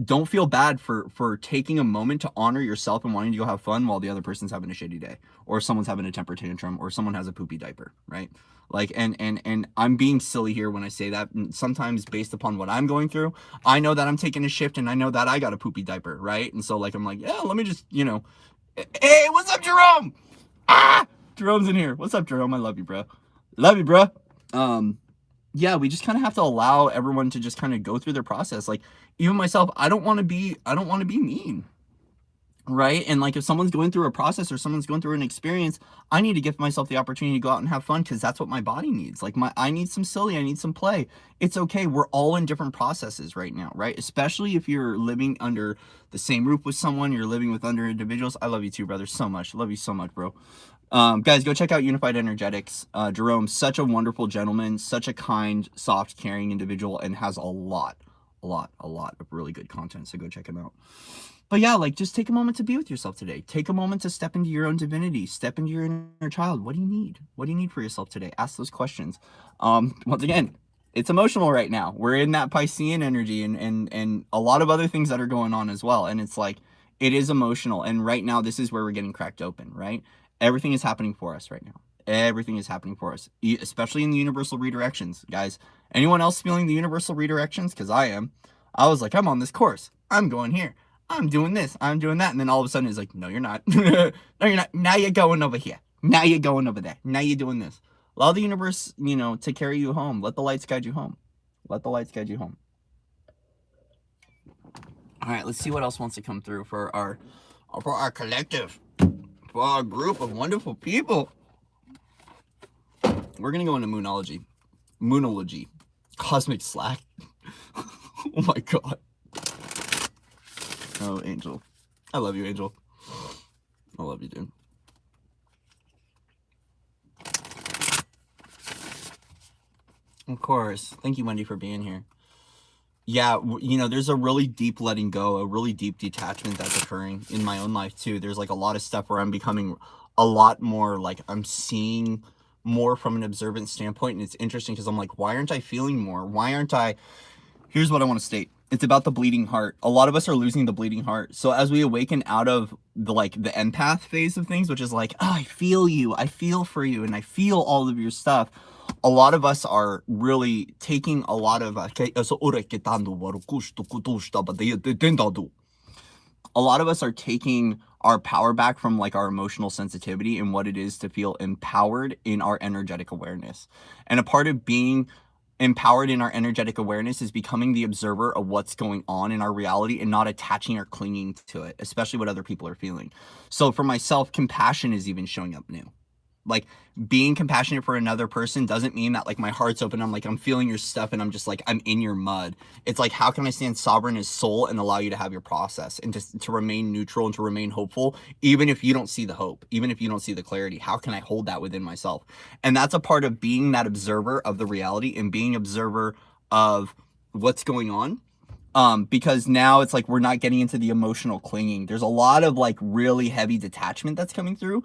don't feel bad for taking a moment to honor yourself and wanting to go have fun while the other person's having a shitty day, or someone's having a temper tantrum, or someone has a poopy diaper, right? Like, and I'm being silly here when I say that. Sometimes based upon what I'm going through, I know that I'm taking a shift, and I know that I got a poopy diaper, right? And so, like, I'm like, yeah, let me just, hey, what's up, Jerome? Jerome's in here. What's up, Jerome? I love you, bro. Love you, bro. Yeah, we just kind of have to allow everyone to just kind of go through their process. Like, even myself, I don't want to be mean, right? And like, if someone's going through a process or someone's going through an experience, I need to give myself the opportunity to go out and have fun, because that's what my body needs. Like, I need some silly, I need some play. It's okay. We're all in different processes right now, right? Especially if you're living under the same roof with someone, you're living with other individuals. I love you too, brother, so much. Love you so much, bro. Guys, go check out Unified Energetics. Jerome, such a wonderful gentleman, such a kind, soft, caring individual, and has a lot of really good content. So go check him out. But yeah, like, just take a moment to be with yourself today. Take a moment to step into your own divinity, step into your inner child. What do you need? What do you need for yourself today? Ask those questions. Once again, it's emotional right now. We're in that Piscean energy, and a lot of other things that are going on as well. And it's like, it is emotional. And right now, this is where we're getting cracked open, right? Everything is happening for us right now. Everything is happening for us, especially in the universal redirections, guys. Anyone else feeling the universal redirections? Because I am. I was like, I'm on this course. I'm going here. I'm doing this. I'm doing that. And then all of a sudden it's like, no, you're not. No, you're not. Now you're going over here. Now you're going over there. Now you're doing this. Allow the universe, to carry you home. Let the lights guide you home. Let the lights guide you home. All right, let's see what else wants to come through for our collective, for our group of wonderful people. We're gonna go into moonology, cosmic slack. Oh my god. Oh, Angel, I love you, Angel. I love you, dude. Of course. Thank you, Wendy, for being here. Yeah, there's a really deep letting go, a really deep detachment that's occurring in my own life too. There's like a lot of stuff where I'm becoming a lot more like I'm seeing more from an observant standpoint. And it's interesting because I'm like, why aren't I feeling more? Why aren't I? Here's what I want to state. It's about the bleeding heart. A lot of us are losing the bleeding heart. So as we awaken out of the empath phase of things, which is like, oh, I feel you, I feel for you, and I feel all of your stuff. A lot of us are really taking a lot of taking our power back from like our emotional sensitivity and what it is to feel empowered in our energetic awareness. And a part of being empowered in our energetic awareness is becoming the observer of what's going on in our reality and not attaching or clinging to it, especially what other people are feeling. So for myself, compassion is even showing up new. Like being compassionate for another person doesn't mean that like my heart's open. I'm like, I'm feeling your stuff and I'm just like, I'm in your mud. It's like, how can I stand sovereign as soul and allow you to have your process and to remain neutral and to remain hopeful, even if you don't see the hope, even if you don't see the clarity? How can I hold that within myself? And that's a part of being that observer of the reality and being observer of what's going on. Because now it's like, we're not getting into the emotional clinging. There's a lot of like really heavy detachment that's coming through.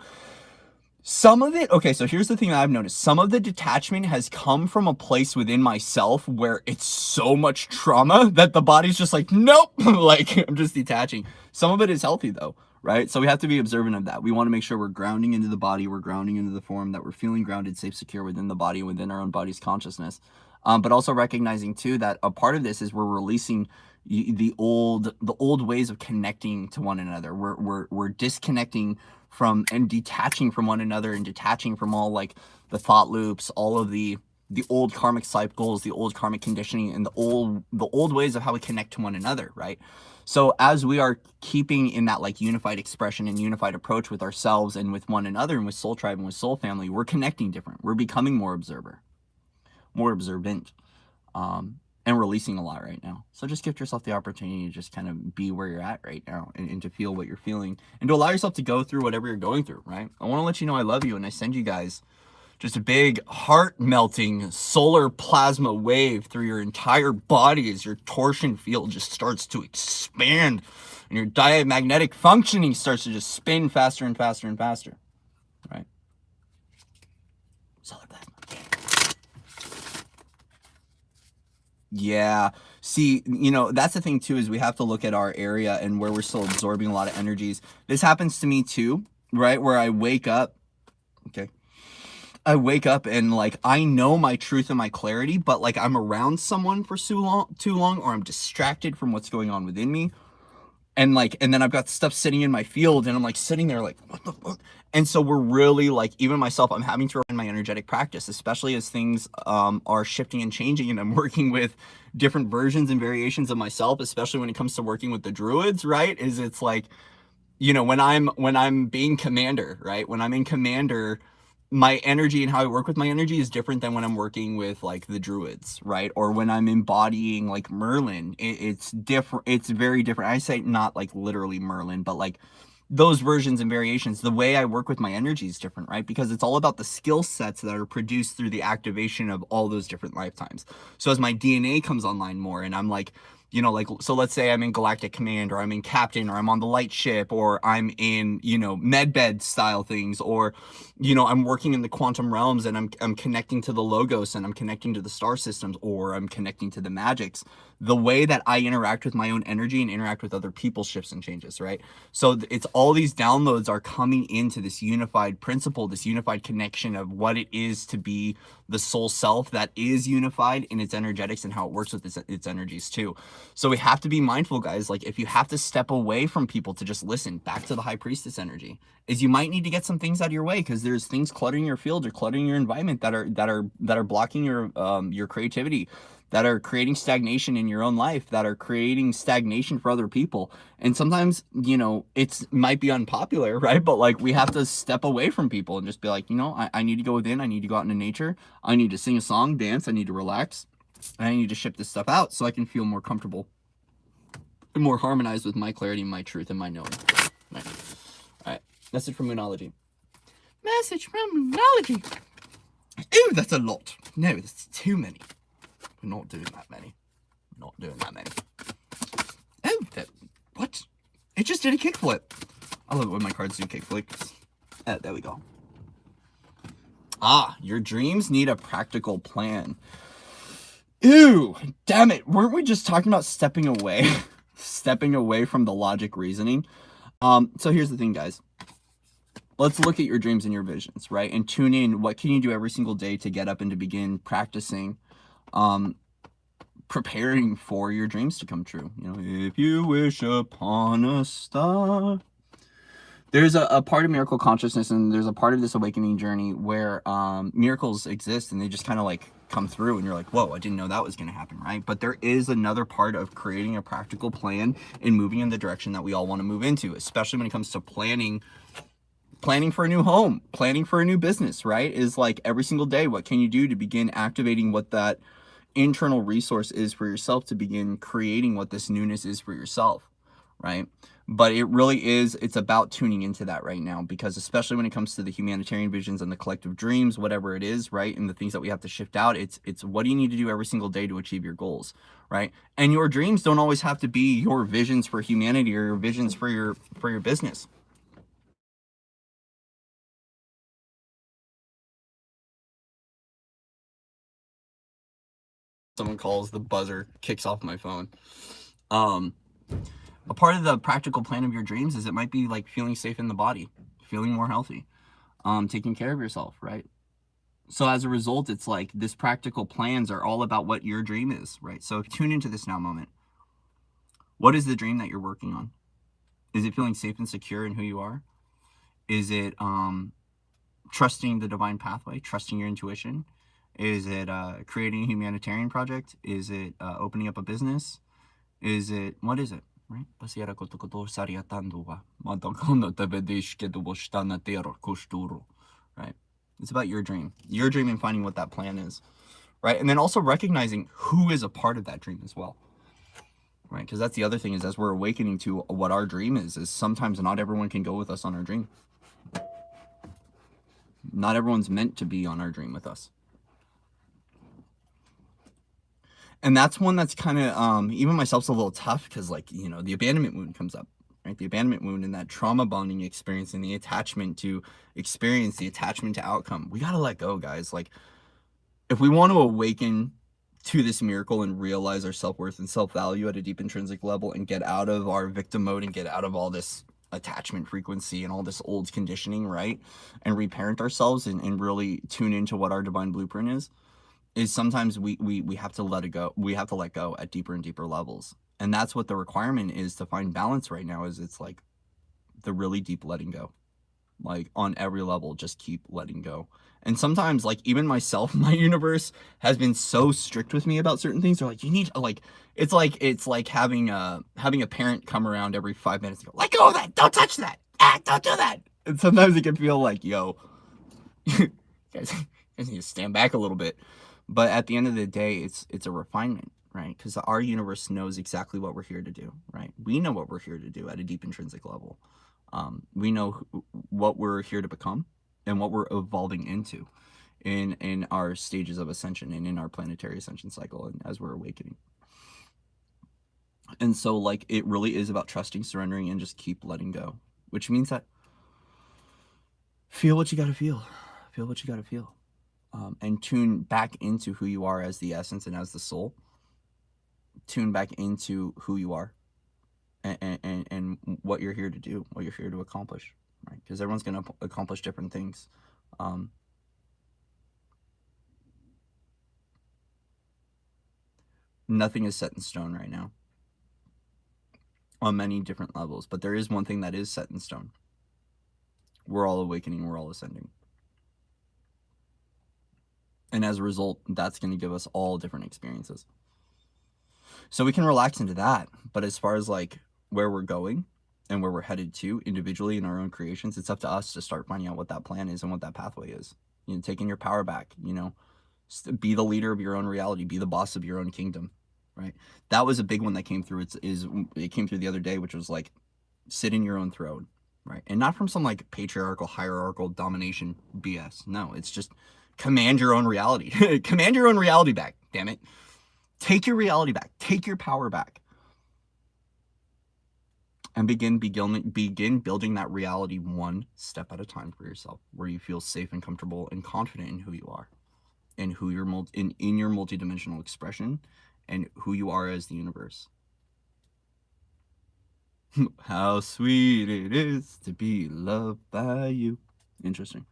Some of it, okay, so here's the thing that I've noticed. Some of the detachment has come from a place within myself where it's so much trauma that the body's just like, nope, like I'm just detaching. Some of it is healthy though, right? So we have to be observant of that. We want to make sure we're grounding into the body, we're grounding into the form, that we're feeling grounded, safe, secure within the body, within our own body's consciousness. But also recognizing too that a part of this is we're releasing the old ways of connecting to one another. We're disconnecting from and detaching from one another and detaching from all like the thought loops, all of the old karmic cycles, the old karmic conditioning, and the old ways of how we connect to one another, right? So as we are keeping in that like unified expression and unified approach with ourselves and with one another and with Soul Tribe and with Soul Family, we're connecting different. We're becoming more observant, and releasing a lot right now. So just give yourself the opportunity to just kind of be where you're at right now and to feel what you're feeling and to allow yourself to go through whatever you're going through, right? I want to let you know I love you, and I send you guys just a big heart-melting solar plasma wave through your entire body as your torsion field just starts to expand and your diamagnetic functioning starts to just spin faster and faster and faster, right? Solar plasma. Yeah. See, that's the thing too, is we have to look at our area and where we're still absorbing a lot of energies. This happens to me too, right? Where I wake up. Okay. I wake up and like, I know my truth and my clarity, but like I'm around someone for too long, or I'm distracted from what's going on within me. And then I've got stuff sitting in my field and I'm like sitting there like, what the fuck? And so we're really like, even myself, I'm having to refine my energetic practice, especially as things are shifting and changing, and I'm working with different versions and variations of myself, especially when it comes to working with the druids, right? It's like, when I'm being commander, right? When I'm in commander, my energy and how I work with my energy is different than when I'm working with like the druids, right? Or when I'm embodying like Merlin, it's different. It's very different. I say not like literally Merlin, but like those versions and variations, the way I work with my energy is different, right? Because it's all about the skill sets that are produced through the activation of all those different lifetimes. So as my DNA comes online more and I'm like, so let's say I'm in Galactic Command, or I'm in Captain, or I'm on the light ship, or I'm in, medbed style things, or, I'm working in the quantum realms and I'm connecting to the Logos and I'm connecting to the star systems, or I'm connecting to the magics. The way that I interact with my own energy and interact with other people shifts and changes, right? So it's all these downloads are coming into this unified principle, this unified connection of what it is to be the soul self that is unified in its energetics and how it works with its energies too. So we have to be mindful, guys. Like, if you have to step away from people to just listen, back to the High Priestess energy, is you might need to get some things out of your way, because there's things cluttering your field or cluttering your environment that are blocking your creativity, that are creating stagnation in your own life, that are creating stagnation for other people. And sometimes, it's might be unpopular, right? But like, we have to step away from people and just be like, I need to go within. I need to go out into nature. I need to sing a song, dance. I need to relax. I need to ship this stuff out so I can feel more comfortable and more harmonized with my clarity, my truth, and my knowing. Right. All right. Message from Moonology. Message from Moonology. Ooh, that's a lot. No, that's too many. We're not doing that many. Not doing that many. Oh, what? It just did a kickflip. I love it when my cards do kickflips. Oh, there we go. Your dreams need a practical plan. Ew, damn it. Weren't we just talking about stepping away? Stepping away from the logic reasoning? So here's the thing, guys. Let's look at your dreams and your visions, right? And tune in. What can you do every single day to get up and to begin practicing, preparing for your dreams to come true? If you wish upon a star. There's a part of miracle consciousness, and there's a part of this awakening journey where miracles exist, and they just kind of like come through, and you're like, whoa, I didn't know that was going to happen, right? But there is another part of creating a practical plan and moving in the direction that we all want to move into, especially when it comes to planning for a new home, planning for a new business, right? Is like every single day, what can you do to begin activating what that internal resource is for yourself, to begin creating what this newness is for yourself, right? But it really is, it's about tuning into that right now, because especially when it comes to the humanitarian visions and the collective dreams, whatever it is, right? And the things that we have to shift out, it's what do you need to do every single day to achieve your goals, right? And your dreams don't always have to be your visions for humanity or your visions for your business. Someone calls, the buzzer kicks off my phone. A part of the practical plan of your dreams is it might be like feeling safe in the body, feeling more healthy, taking care of yourself, right? So as a result, it's like this practical plans are all about what your dream is, right? So tune into this now moment. What is the dream that you're working on? Is it feeling safe and secure in who you are? Is it trusting the divine pathway, trusting your intuition? Is it creating a humanitarian project? Is it opening up a business? What is it? Right? Right? It's about your dream and finding what that plan is, right? And then also recognizing who is a part of that dream as well, right? Because that's the other thing, is as we're awakening to what our dream is sometimes not everyone can go with us on our dream. Not everyone's meant to be on our dream with us. And that's one that's kind of, even myself's a little tough, because like, the abandonment wound comes up, right? The abandonment wound and that trauma bonding experience and the attachment to experience, the attachment to outcome. We got to let go, guys. Like, if we want to awaken to this miracle and realize our self-worth and self-value at a deep intrinsic level, and get out of our victim mode and get out of all this attachment frequency and all this old conditioning, right? And reparent ourselves and really tune into what our divine blueprint is sometimes we have to let it go. We have to let go at deeper and deeper levels. And that's what the requirement is to find balance right now, is it's like the really deep letting go. Like on every level, just keep letting go. And sometimes, like, even myself, my universe has been so strict with me about certain things. They're like, you need to, like, it's like having a parent come around every 5 minutes and go, let go of that, don't touch that, don't do that. And sometimes it can feel like, yo, guys need to stand back a little bit. But at the end of the day, it's a refinement, right? Because our universe knows exactly what we're here to do, right? We know what we're here to do at a deep intrinsic level. We know what we're here to become and what we're evolving into in our stages of ascension and in our planetary ascension cycle, and as we're awakening. And so, like, it really is about trusting, surrendering, and just keep letting go, which means that feel what you got to feel. Feel what you got to feel. And tune back into who you are as the essence and as the soul. Tune back into who you are and what you're here to do, what you're here to accomplish, right? Because everyone's going to accomplish different things. Nothing is set in stone right now. on many different levels. But there is one thing that is set in stone. We're all awakening, we're all ascending. And as a result, that's going to give us all different experiences. So we can relax into that. But as far as like where we're going and where we're headed to individually in our own creations, it's up to us to start finding out what that plan is and what that pathway is. You know, taking your power back, you know, be the leader of your own reality, be the boss of your own kingdom, right? That was a big one that came through. It came through the other day, which was like, sit in your own throne, right? And not from some like patriarchal, hierarchical domination BS. No, it's just command your own reality. Command your own reality back, damn it. Take your reality back. Take your power back. And begin building that reality one step at a time for yourself, where you feel safe and comfortable and confident in who you are, and who you're in your multidimensional expression, and who you are as the universe. How sweet it is to be loved by you. Interesting.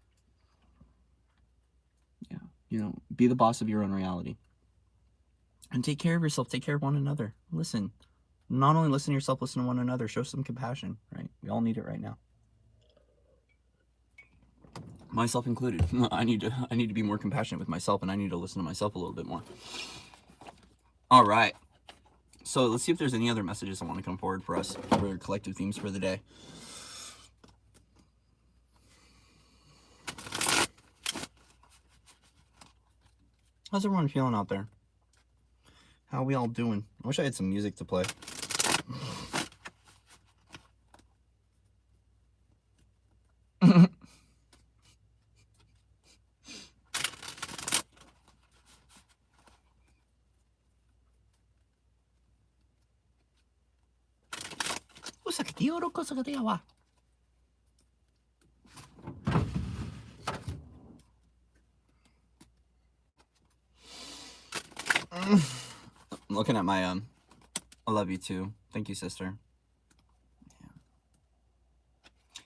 Yeah, you know, be the boss of your own reality. And take care of yourself, take care of one another. Listen. Not only listen to yourself, listen to one another. Show some compassion, right? We all need it right now. Myself included. I need to be more compassionate with myself, and I need to listen to myself a little bit more. All right. So let's see if there's any other messages that want to come forward for us for collective themes for the day. How's everyone feeling out there? How are we all doing? I wish I had some music to play. I'm looking at my I love you too. Thank you, sister. Yeah.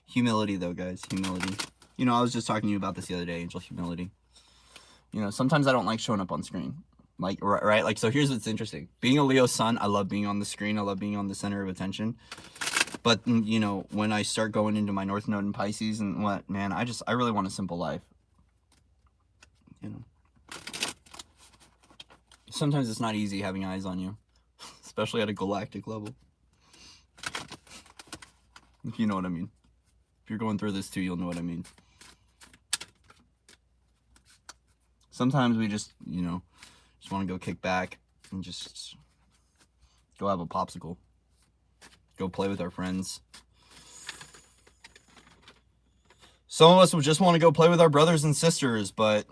Humility though, guys. Humility. You know, I was just talking to you about this the other day, Angel. Humility. You know, sometimes I don't like showing up on screen. Like, right? Like, so here's what's interesting. Being a Leo sun, I love being on the screen. I love being on the center of attention. But, you know, when I start going into my North Node in Pisces and what, man, I really want a simple life. You know. Sometimes it's not easy having eyes on you, especially at a galactic level. If you know what I mean. If you're going through this too, you'll know what I mean. Sometimes we just, you know, just want to go kick back and just go have a popsicle. Go play with our friends. Some of us would just want to go play with our brothers and sisters, but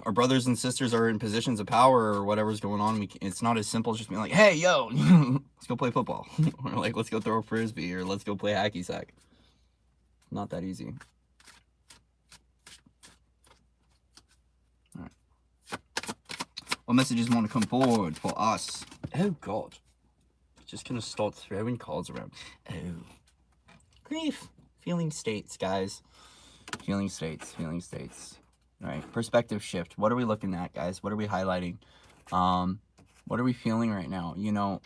our brothers and sisters are in positions of power or whatever's going on. It's not as simple as just being like, hey, yo, let's go play football. Or like, let's go throw a frisbee, or let's go play hacky sack. Not that easy. All right. What messages want to come forward for us? Oh, God. Just going to start throwing cards around. Oh. Grief. Feeling states, guys. Feeling states. Feeling states. All right. Perspective shift. What are we looking at, guys? What are we highlighting? What are we feeling right now? You know,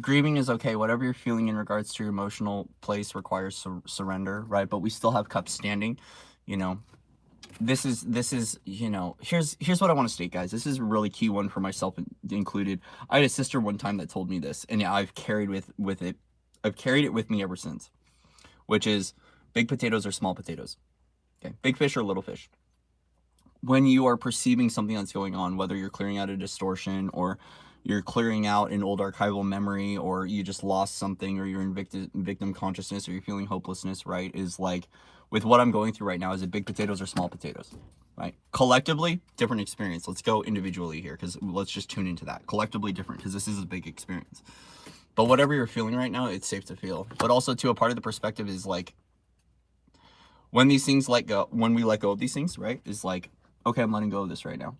grieving is okay. Whatever you're feeling in regards to your emotional place requires surrender, right? But we still have cups standing, you know. This is, you know, here's what I want to state, guys. This is a really key one for myself included. I had a sister one time that told me this, and I've carried I've carried it with me ever since, which is big potatoes or small potatoes. Okay, big fish or little fish. When you are perceiving something that's going on, whether you're clearing out a distortion, or you're clearing out an old archival memory, or you just lost something, or you're in victim consciousness, or you're feeling hopelessness, right? Is like, with what I'm going through right now, is it big potatoes or small potatoes, right? Collectively, different experience. Let's go individually here, because let's just tune into that. Collectively different, because this is a big experience. But whatever you're feeling right now, it's safe to feel. But also, too, a part of the perspective is like, when these things when we let go of these things, right, is like, okay, I'm letting go of this right now.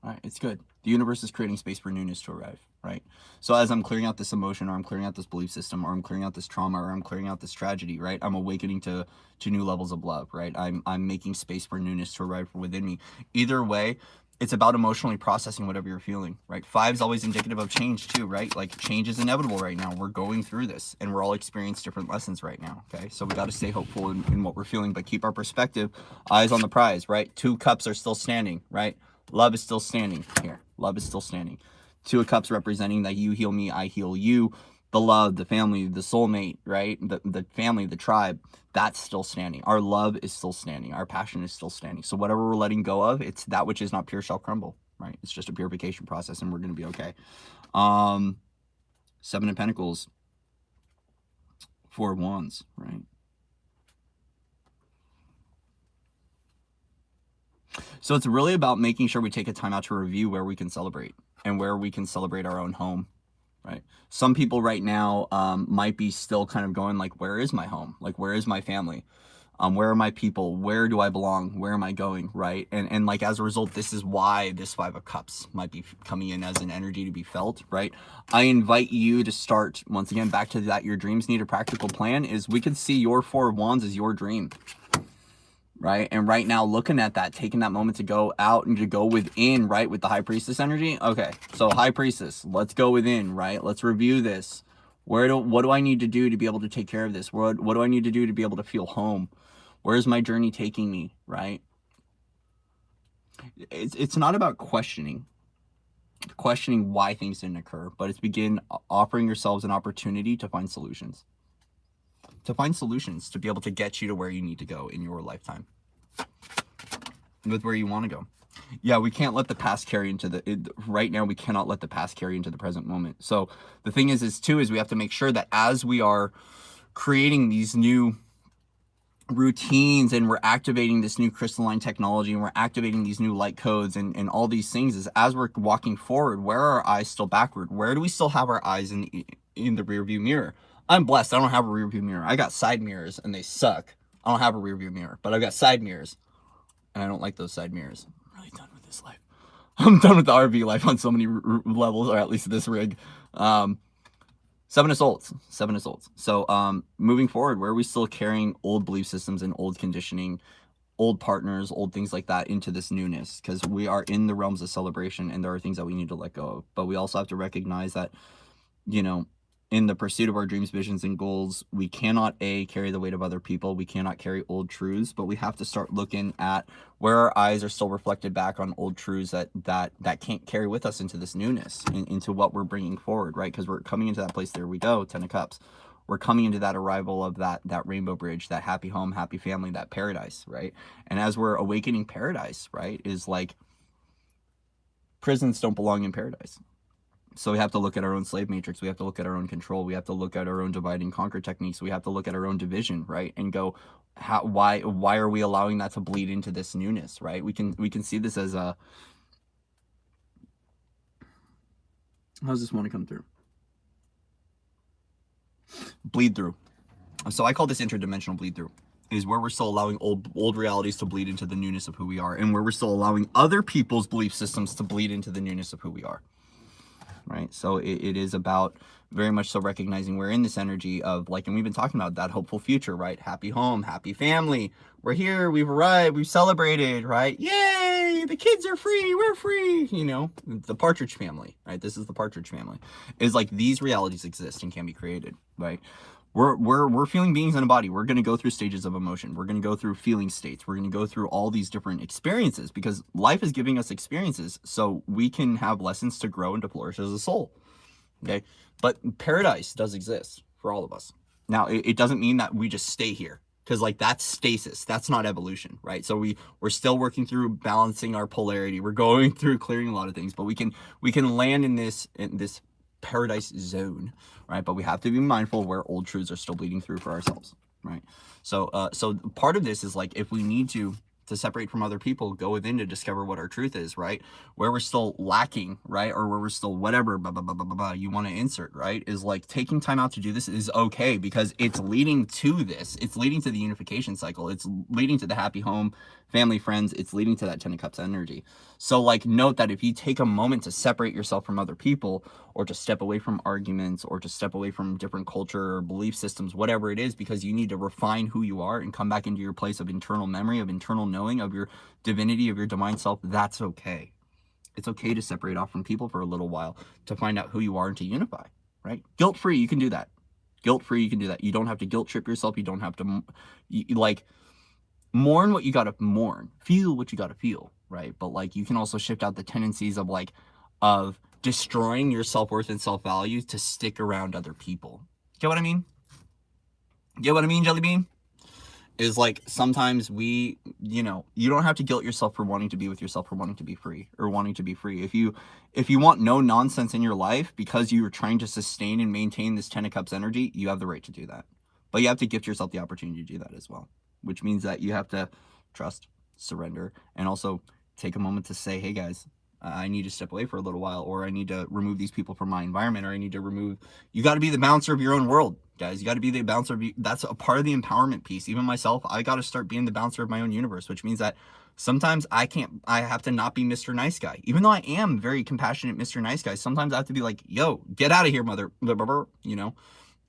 All right, it's good. The universe is creating space for newness to arrive, right? So as I'm clearing out this emotion, or I'm clearing out this belief system, or I'm clearing out this trauma, or I'm clearing out this tragedy, right? I'm awakening to new levels of love, right? I'm making space for newness to arrive within me. Either way, It's about emotionally processing whatever you're feeling, right? 5 is always indicative of change too, right? Like change is inevitable right now. We're going through this and we're all experiencing different lessons right now, okay? So we got to stay hopeful in what we're feeling, but keep our perspective, eyes on the prize, right? 2 cups are still standing, right? Love is still standing here. Love is still standing. 2 of cups representing that you heal me, I heal you. The love, the family, the soulmate, right? The family, the tribe, that's still standing. Our love is still standing. Our passion is still standing. So whatever we're letting go of, it's that which is not pure shall crumble, right? It's just a purification process and we're going to be okay. 7 of Pentacles, 4 of Wands, right? So it's really about making sure we take a time out to review where we can celebrate and where we can celebrate our own home. Right. Some people right now might be still kind of going like, where is my home? Like, where is my family? Where are my people? Where do I belong? Where am I going? Right. And like, as a result, this is why this 5 of Cups might be coming in as an energy to be felt. Right. I invite you to start once again, back to that. Your dreams need a practical plan. Is we can see your 4 of Wands as your dream. Right. And right now, looking at that, taking that moment to go out and to go within, right, with the High Priestess energy. Okay. So High Priestess, let's go within, right? Let's review this. What do I need to do to be able to take care of this? What do I need to do to be able to feel home? Where's my journey taking me? Right. It's not about questioning why things didn't occur, but it's begin offering yourselves an opportunity to find solutions. To be able to get you to where you need to go in your lifetime with where you want to go. Yeah, we can't let the past carry into right now. We cannot let the past carry into the present moment. So the thing is we have to make sure that as we are creating these new routines and we're activating this new crystalline technology and we're activating these new light codes and all these things, is as we're walking forward, where are our eyes still backward? Where do we still have our eyes in the rear view mirror? I'm blessed. I don't have a rear view mirror. I got side mirrors and they suck. I don't have a rear view mirror, but I've got side mirrors and I don't like those side mirrors. I'm really done with this life. I'm done with the RV life on so many levels, or at least this rig. 7 of Swords. So moving forward, where are we still carrying old belief systems and old conditioning, old partners, old things like that into this newness? Because we are in the realms of celebration and there are things that we need to let go of. But we also have to recognize that, you know, in the pursuit of our dreams, visions, and goals, we cannot carry the weight of other people. We cannot carry old truths, but we have to start looking at where our eyes are still reflected back on old truths that can't carry with us into this newness, into what we're bringing forward, right? Because we're coming into that place. There we go, 10 of Cups. We're coming into that arrival of that rainbow bridge, that happy home, happy family, that paradise, right? And as we're awakening paradise, right, is like prisons don't belong in paradise. So we have to look at our own slave matrix. We have to look at our own control. We have to look at our own divide and conquer techniques. We have to look at our own division, right? And go, why are we allowing that to bleed into this newness, right? We can see this as a, how does this want to come through? Bleed through. So I call this interdimensional bleed through. Is where we're still allowing old realities to bleed into the newness of who we are, and where we're still allowing other people's belief systems to bleed into the newness of who we are. Right. So it is about very much so recognizing we're in this energy of like, and we've been talking about that hopeful future, right? Happy home, happy family. We're here. We've arrived. We've celebrated, right? Yay. The kids are free. We're free. You know, the Partridge Family, right? This is the Partridge Family. Is like these realities exist and can be created, right? We're feeling beings in a body. We're going to go through stages of emotion. We're going to go through feeling states. We're going to go through all these different experiences because life is giving us experiences so we can have lessons to grow and to flourish as a soul. Okay. But paradise does exist for all of us. Now, it doesn't mean that we just stay here because like that's stasis. That's not evolution, right? So we're still working through balancing our polarity. We're going through clearing a lot of things, but we can land in this paradise zone, right? But we have to be mindful of where old truths are still bleeding through for ourselves, right? So part of this is like, if we need to separate from other people, go within to discover what our truth is, right? Where we're still lacking, right? Or where we're still whatever, you want to insert, right? Is like taking time out to do this is okay because it's leading to this. It's leading to the unification cycle. It's leading to the happy home, family, friends. It's leading to that 10 of Cups energy. So like note that if you take a moment to separate yourself from other people or to step away from arguments or to step away from different culture or belief systems, whatever it is, because you need to refine who you are and come back into your place of internal memory, of internal knowing, of your divinity, of your divine self, that's okay. It's okay to separate off from people for a little while to find out who you are and to unify, right? Guilt-free, you can do that. Guilt-free, you can do that. You don't have to guilt trip yourself. You don't have to, like, mourn what you got to mourn. Feel what you got to feel, right? But, like, you can also shift out the tendencies of, like, of destroying your self-worth and self-value to stick around other people. Get what I mean? Get what I mean, Jelly Bean? Is like, sometimes we, you know, you don't have to guilt yourself for wanting to be with yourself, for wanting to be free, or wanting to be free. If you want no nonsense in your life because you are trying to sustain and maintain this 10 of Cups energy, you have the right to do that. But you have to gift yourself the opportunity to do that as well, which means that you have to trust, surrender, and also take a moment to say, hey guys, I need to step away for a little while, or I need to remove these people from my environment, or I need to remove, you got to be the bouncer of your own world, guys. You got to be the bouncer of, that's a part of the empowerment piece. Even myself, I got to start being the bouncer of my own universe, which means that sometimes I have to not be Mr. Nice Guy. Even though I am very compassionate Mr. Nice Guy, sometimes I have to be like, yo, get out of here, mother, you know?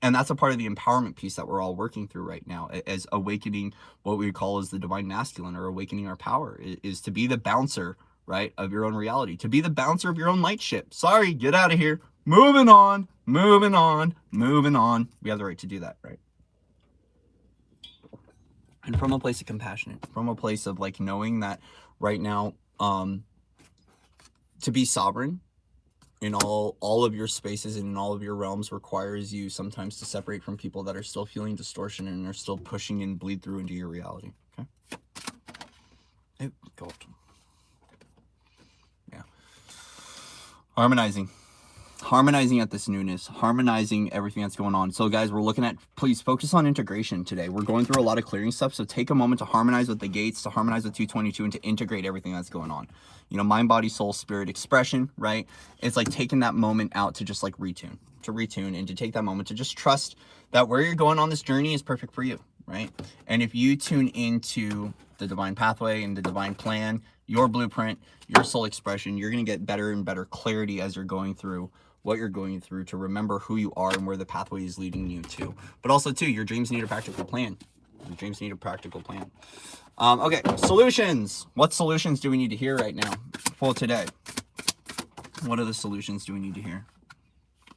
And that's a part of the empowerment piece that we're all working through right now, as awakening what we call as the divine masculine, or awakening our power, is to be the bouncer, right, of your own reality, to be the bouncer of your own light ship. Sorry, get out of here. Moving on, moving on, moving on. We have the right to do that, right? And from a place of compassion, from a place of, like, knowing that right now, to be sovereign in all of your spaces and in all of your realms requires you sometimes to separate from people that are still feeling distortion and are still pushing and bleed through into your reality. Okay. It gold. Yeah. Harmonizing at this newness, harmonizing everything that's going on. So guys, we're looking at, please focus on integration today. We're going through a lot of clearing stuff. So take a moment to harmonize with the gates, to harmonize with 222, and to integrate everything that's going on. You know, mind, body, soul, spirit, expression, right? It's like taking that moment out to just like retune, and to take that moment to just trust that where you're going on this journey is perfect for you, right? And if you tune into the divine pathway and the divine plan, your blueprint, your soul expression, you're going to get better and better clarity as you're going through what you're going through, to remember who you are and where the pathway is leading you to. But also too, your dreams need a practical plan. Your dreams need a practical plan. Okay, solutions. What solutions do we need to hear right now for today? What are the solutions do we need to hear?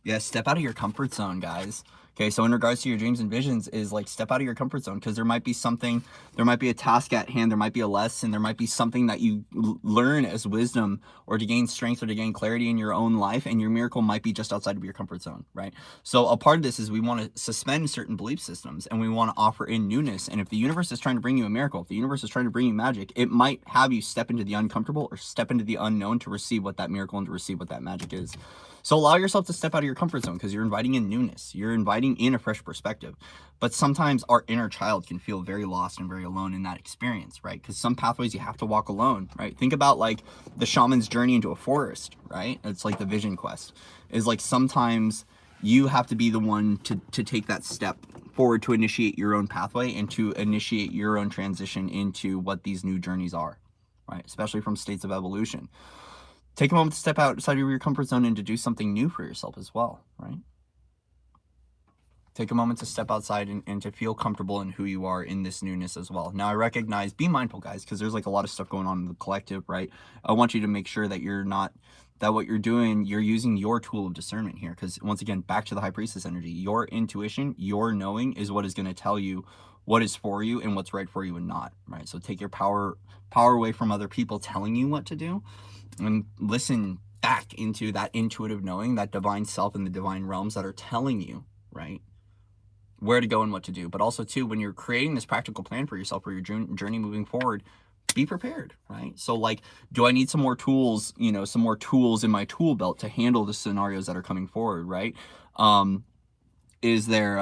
Yeah, step out of your comfort zone, guys. Okay, so in regards to your dreams and visions, is like, step out of your comfort zone, because there might be something, there might be a task at hand, there might be a lesson, there might be something that you learn as wisdom, or to gain strength, or to gain clarity in your own life, and your miracle might be just outside of your comfort zone, right? So a part of this is we want to suspend certain belief systems, and we want to offer in newness. And if the universe is trying to bring you a miracle, if the universe is trying to bring you magic, it might have you step into the uncomfortable, or step into the unknown, to receive what that miracle and to receive what that magic is. So allow yourself to step out of your comfort zone, because you're inviting in newness. You're inviting in a fresh perspective. But sometimes our inner child can feel very lost and very alone in that experience, right? Because some pathways you have to walk alone, right? Think about like the shaman's journey into a forest, right? It's like the vision quest. Is like sometimes you have to be the one to take that step forward to initiate your own pathway and to initiate your own transition into what these new journeys are, right? Especially from states of evolution. Take a moment to step outside of your comfort zone and to do something new for yourself as well, right? Take a moment to step outside and to feel comfortable in who you are in this newness as well. Now, I recognize, be mindful, guys, because there's like a lot of stuff going on in the collective, right? I want you to make sure that you're not, that what you're doing, you're using your tool of discernment here. Because once again, back to the High Priestess energy, your intuition, your knowing is what is going to tell you what is for you and what's right for you and not, right? So take your power away from other people telling you what to do, and listen back into that intuitive knowing, that divine self and the divine realms that are telling you, right, where to go and what to do. But also too, when you're creating this practical plan for yourself, for your journey moving forward, be prepared, right? So like, do I need some more tools, you know, some more tools in my tool belt to handle the scenarios that are coming forward, right? Is there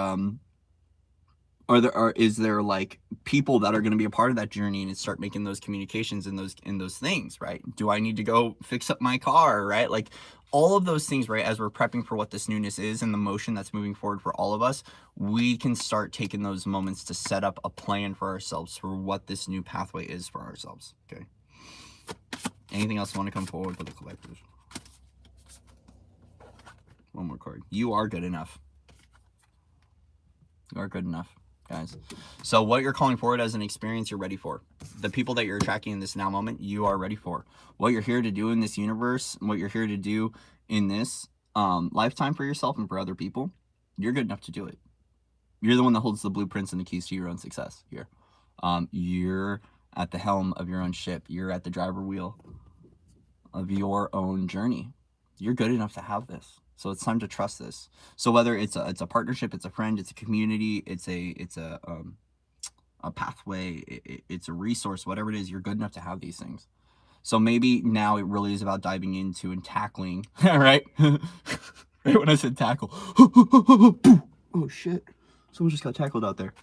is there like people that are going to be a part of that journey and start making those communications and those things, right? Do I need to go fix up my car, right? Like all of those things, right? As we're prepping for what this newness is and the motion that's moving forward for all of us, we can start taking those moments to set up a plan for ourselves for what this new pathway is for ourselves. Okay. Anything else you want to come forward with the collective? One more card. You are good enough. You are good enough. guys. So what you're calling forward as an experience, you're ready for. The people that you're attracting in this now moment, you are ready for. What you're here to do in this universe, what you're here to do in this lifetime for yourself and for other people, you're good enough to do it. You're the one that holds the blueprints and the keys to your own success here. You're at the helm of your own ship. You're at the driver wheel of your own journey. You're good enough to have this. So it's time to trust this. So whether it's a partnership, it's a friend, it's a community, it's a pathway, it's a resource, whatever it is, you're good enough to have these things. So maybe now it really is about diving into and tackling, right? Right when I said tackle. Oh shit. Someone just got tackled out there.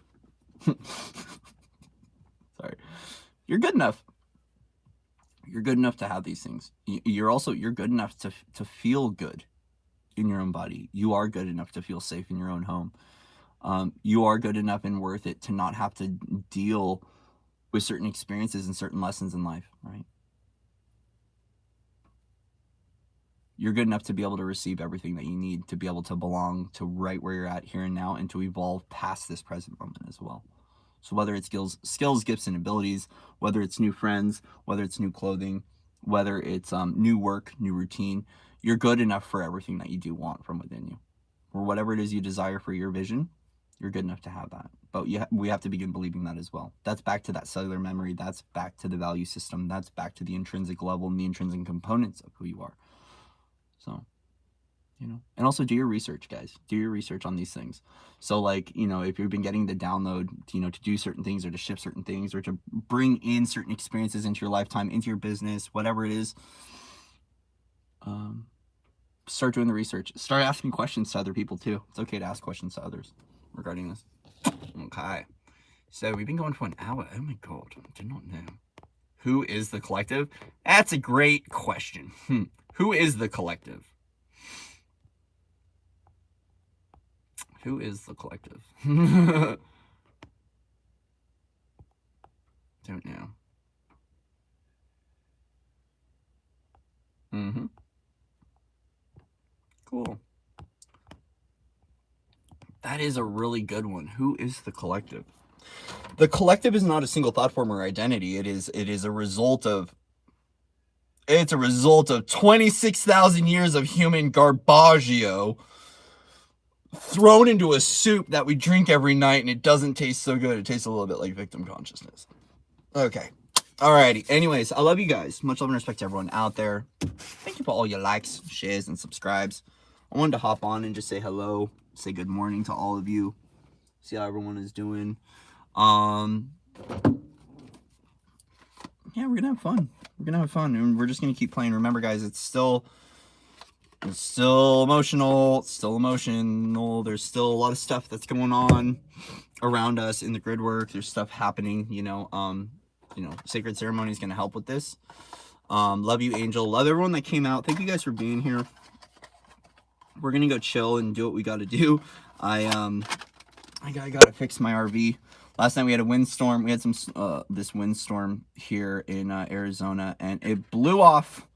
Sorry. You're good enough. You're good enough to have these things. You're good enough to feel good in your own body. You are good enough to feel safe in your own home. You are good enough and worth it to not have to deal with certain experiences and certain lessons in life, right? You're good enough to be able to receive everything that you need to be able to belong to right where you're at here and now, and to evolve past this present moment as well. So whether it's skills, gifts, and abilities, whether it's new friends, whether it's new clothing, whether it's new work, new routine, you're good enough for everything that you do want from within you. Or whatever it is you desire for your vision, you're good enough to have that. But we have to begin believing that as well. That's back to that cellular memory. That's back to the value system. That's back to the intrinsic level and the intrinsic components of who you are. So, and also do your research, guys. Do your research on these things. So like, if you've been getting the download, to do certain things or to shift certain things or to bring in certain experiences into your lifetime, into your business, whatever it is, start doing the research. Start asking questions to other people too. It's okay to ask questions to others regarding this. Okay. So we've been going for an hour. Oh my God. I did not know. Who is the collective? That's a great question. Who is the collective? Who is the collective? Don't know. Cool. That is a really good one. Who is the collective? The collective is not a single thought form or identity. It is a result of 26,000 years of human garbaggio thrown into a soup that we drink every night, and it doesn't taste so good. It tastes a little bit like victim consciousness. Okay. Alrighty. Anyways, I love you guys. Much love and respect to everyone out there. Thank you for all your likes, shares, and subscribes. I wanted to hop on and just say hello, say good morning to all of you. See how everyone is doing. Yeah, we're gonna have fun. And we're just gonna keep playing. Remember, guys, it's still emotional. There's still a lot of stuff that's going on around us in the grid work. There's stuff happening. Sacred ceremony is gonna help with this. Love you, Angel. Love everyone that came out. Thank you guys for being here. We're gonna go chill and do what we gotta do. I gotta fix my RV. Last night we had a windstorm. We had this windstorm here in Arizona, and it blew off.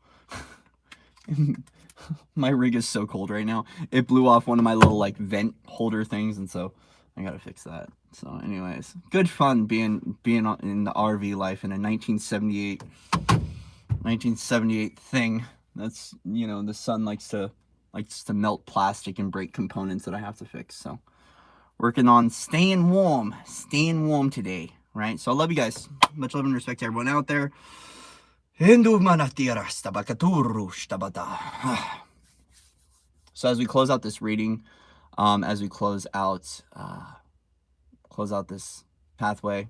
My rig is so cold right now. It blew off one of my little vent holder things, and so I gotta fix that. So, anyways, good fun being in the RV life in a 1978 thing. That's the sun likes to melt plastic and break components that I have to fix. So, working on staying warm today, right? So I love you guys. Much love and respect to everyone out there. So as we close out this reading, as we close out this pathway,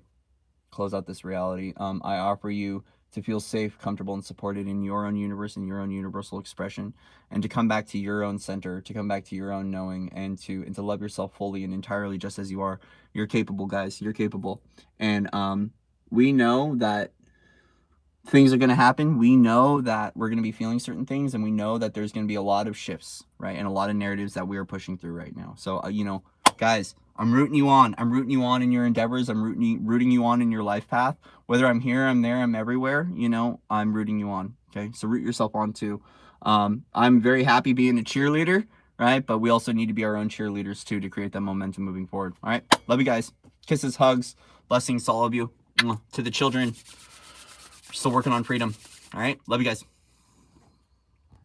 close out this reality, I offer you to feel safe, comfortable, and supported in your own universe and your own universal expression, and to come back to your own center, to come back to your own knowing, and to love yourself fully and entirely just as you are. You're capable, guys. You're capable. And we know that things are going to happen. We know that we're going to be feeling certain things, and we know that there's going to be a lot of shifts, right? And a lot of narratives that we are pushing through right now. So, guys, I'm rooting you on. I'm rooting you on in your endeavors. I'm rooting you on in your life path. Whether I'm here, I'm there, I'm everywhere, I'm rooting you on. Okay. So root yourself on too. I'm very happy being a cheerleader, right? But we also need to be our own cheerleaders too, to create that momentum moving forward. All right. Love you guys. Kisses, hugs, blessings to all of you. To the children, we're still working on freedom. All right. Love you guys.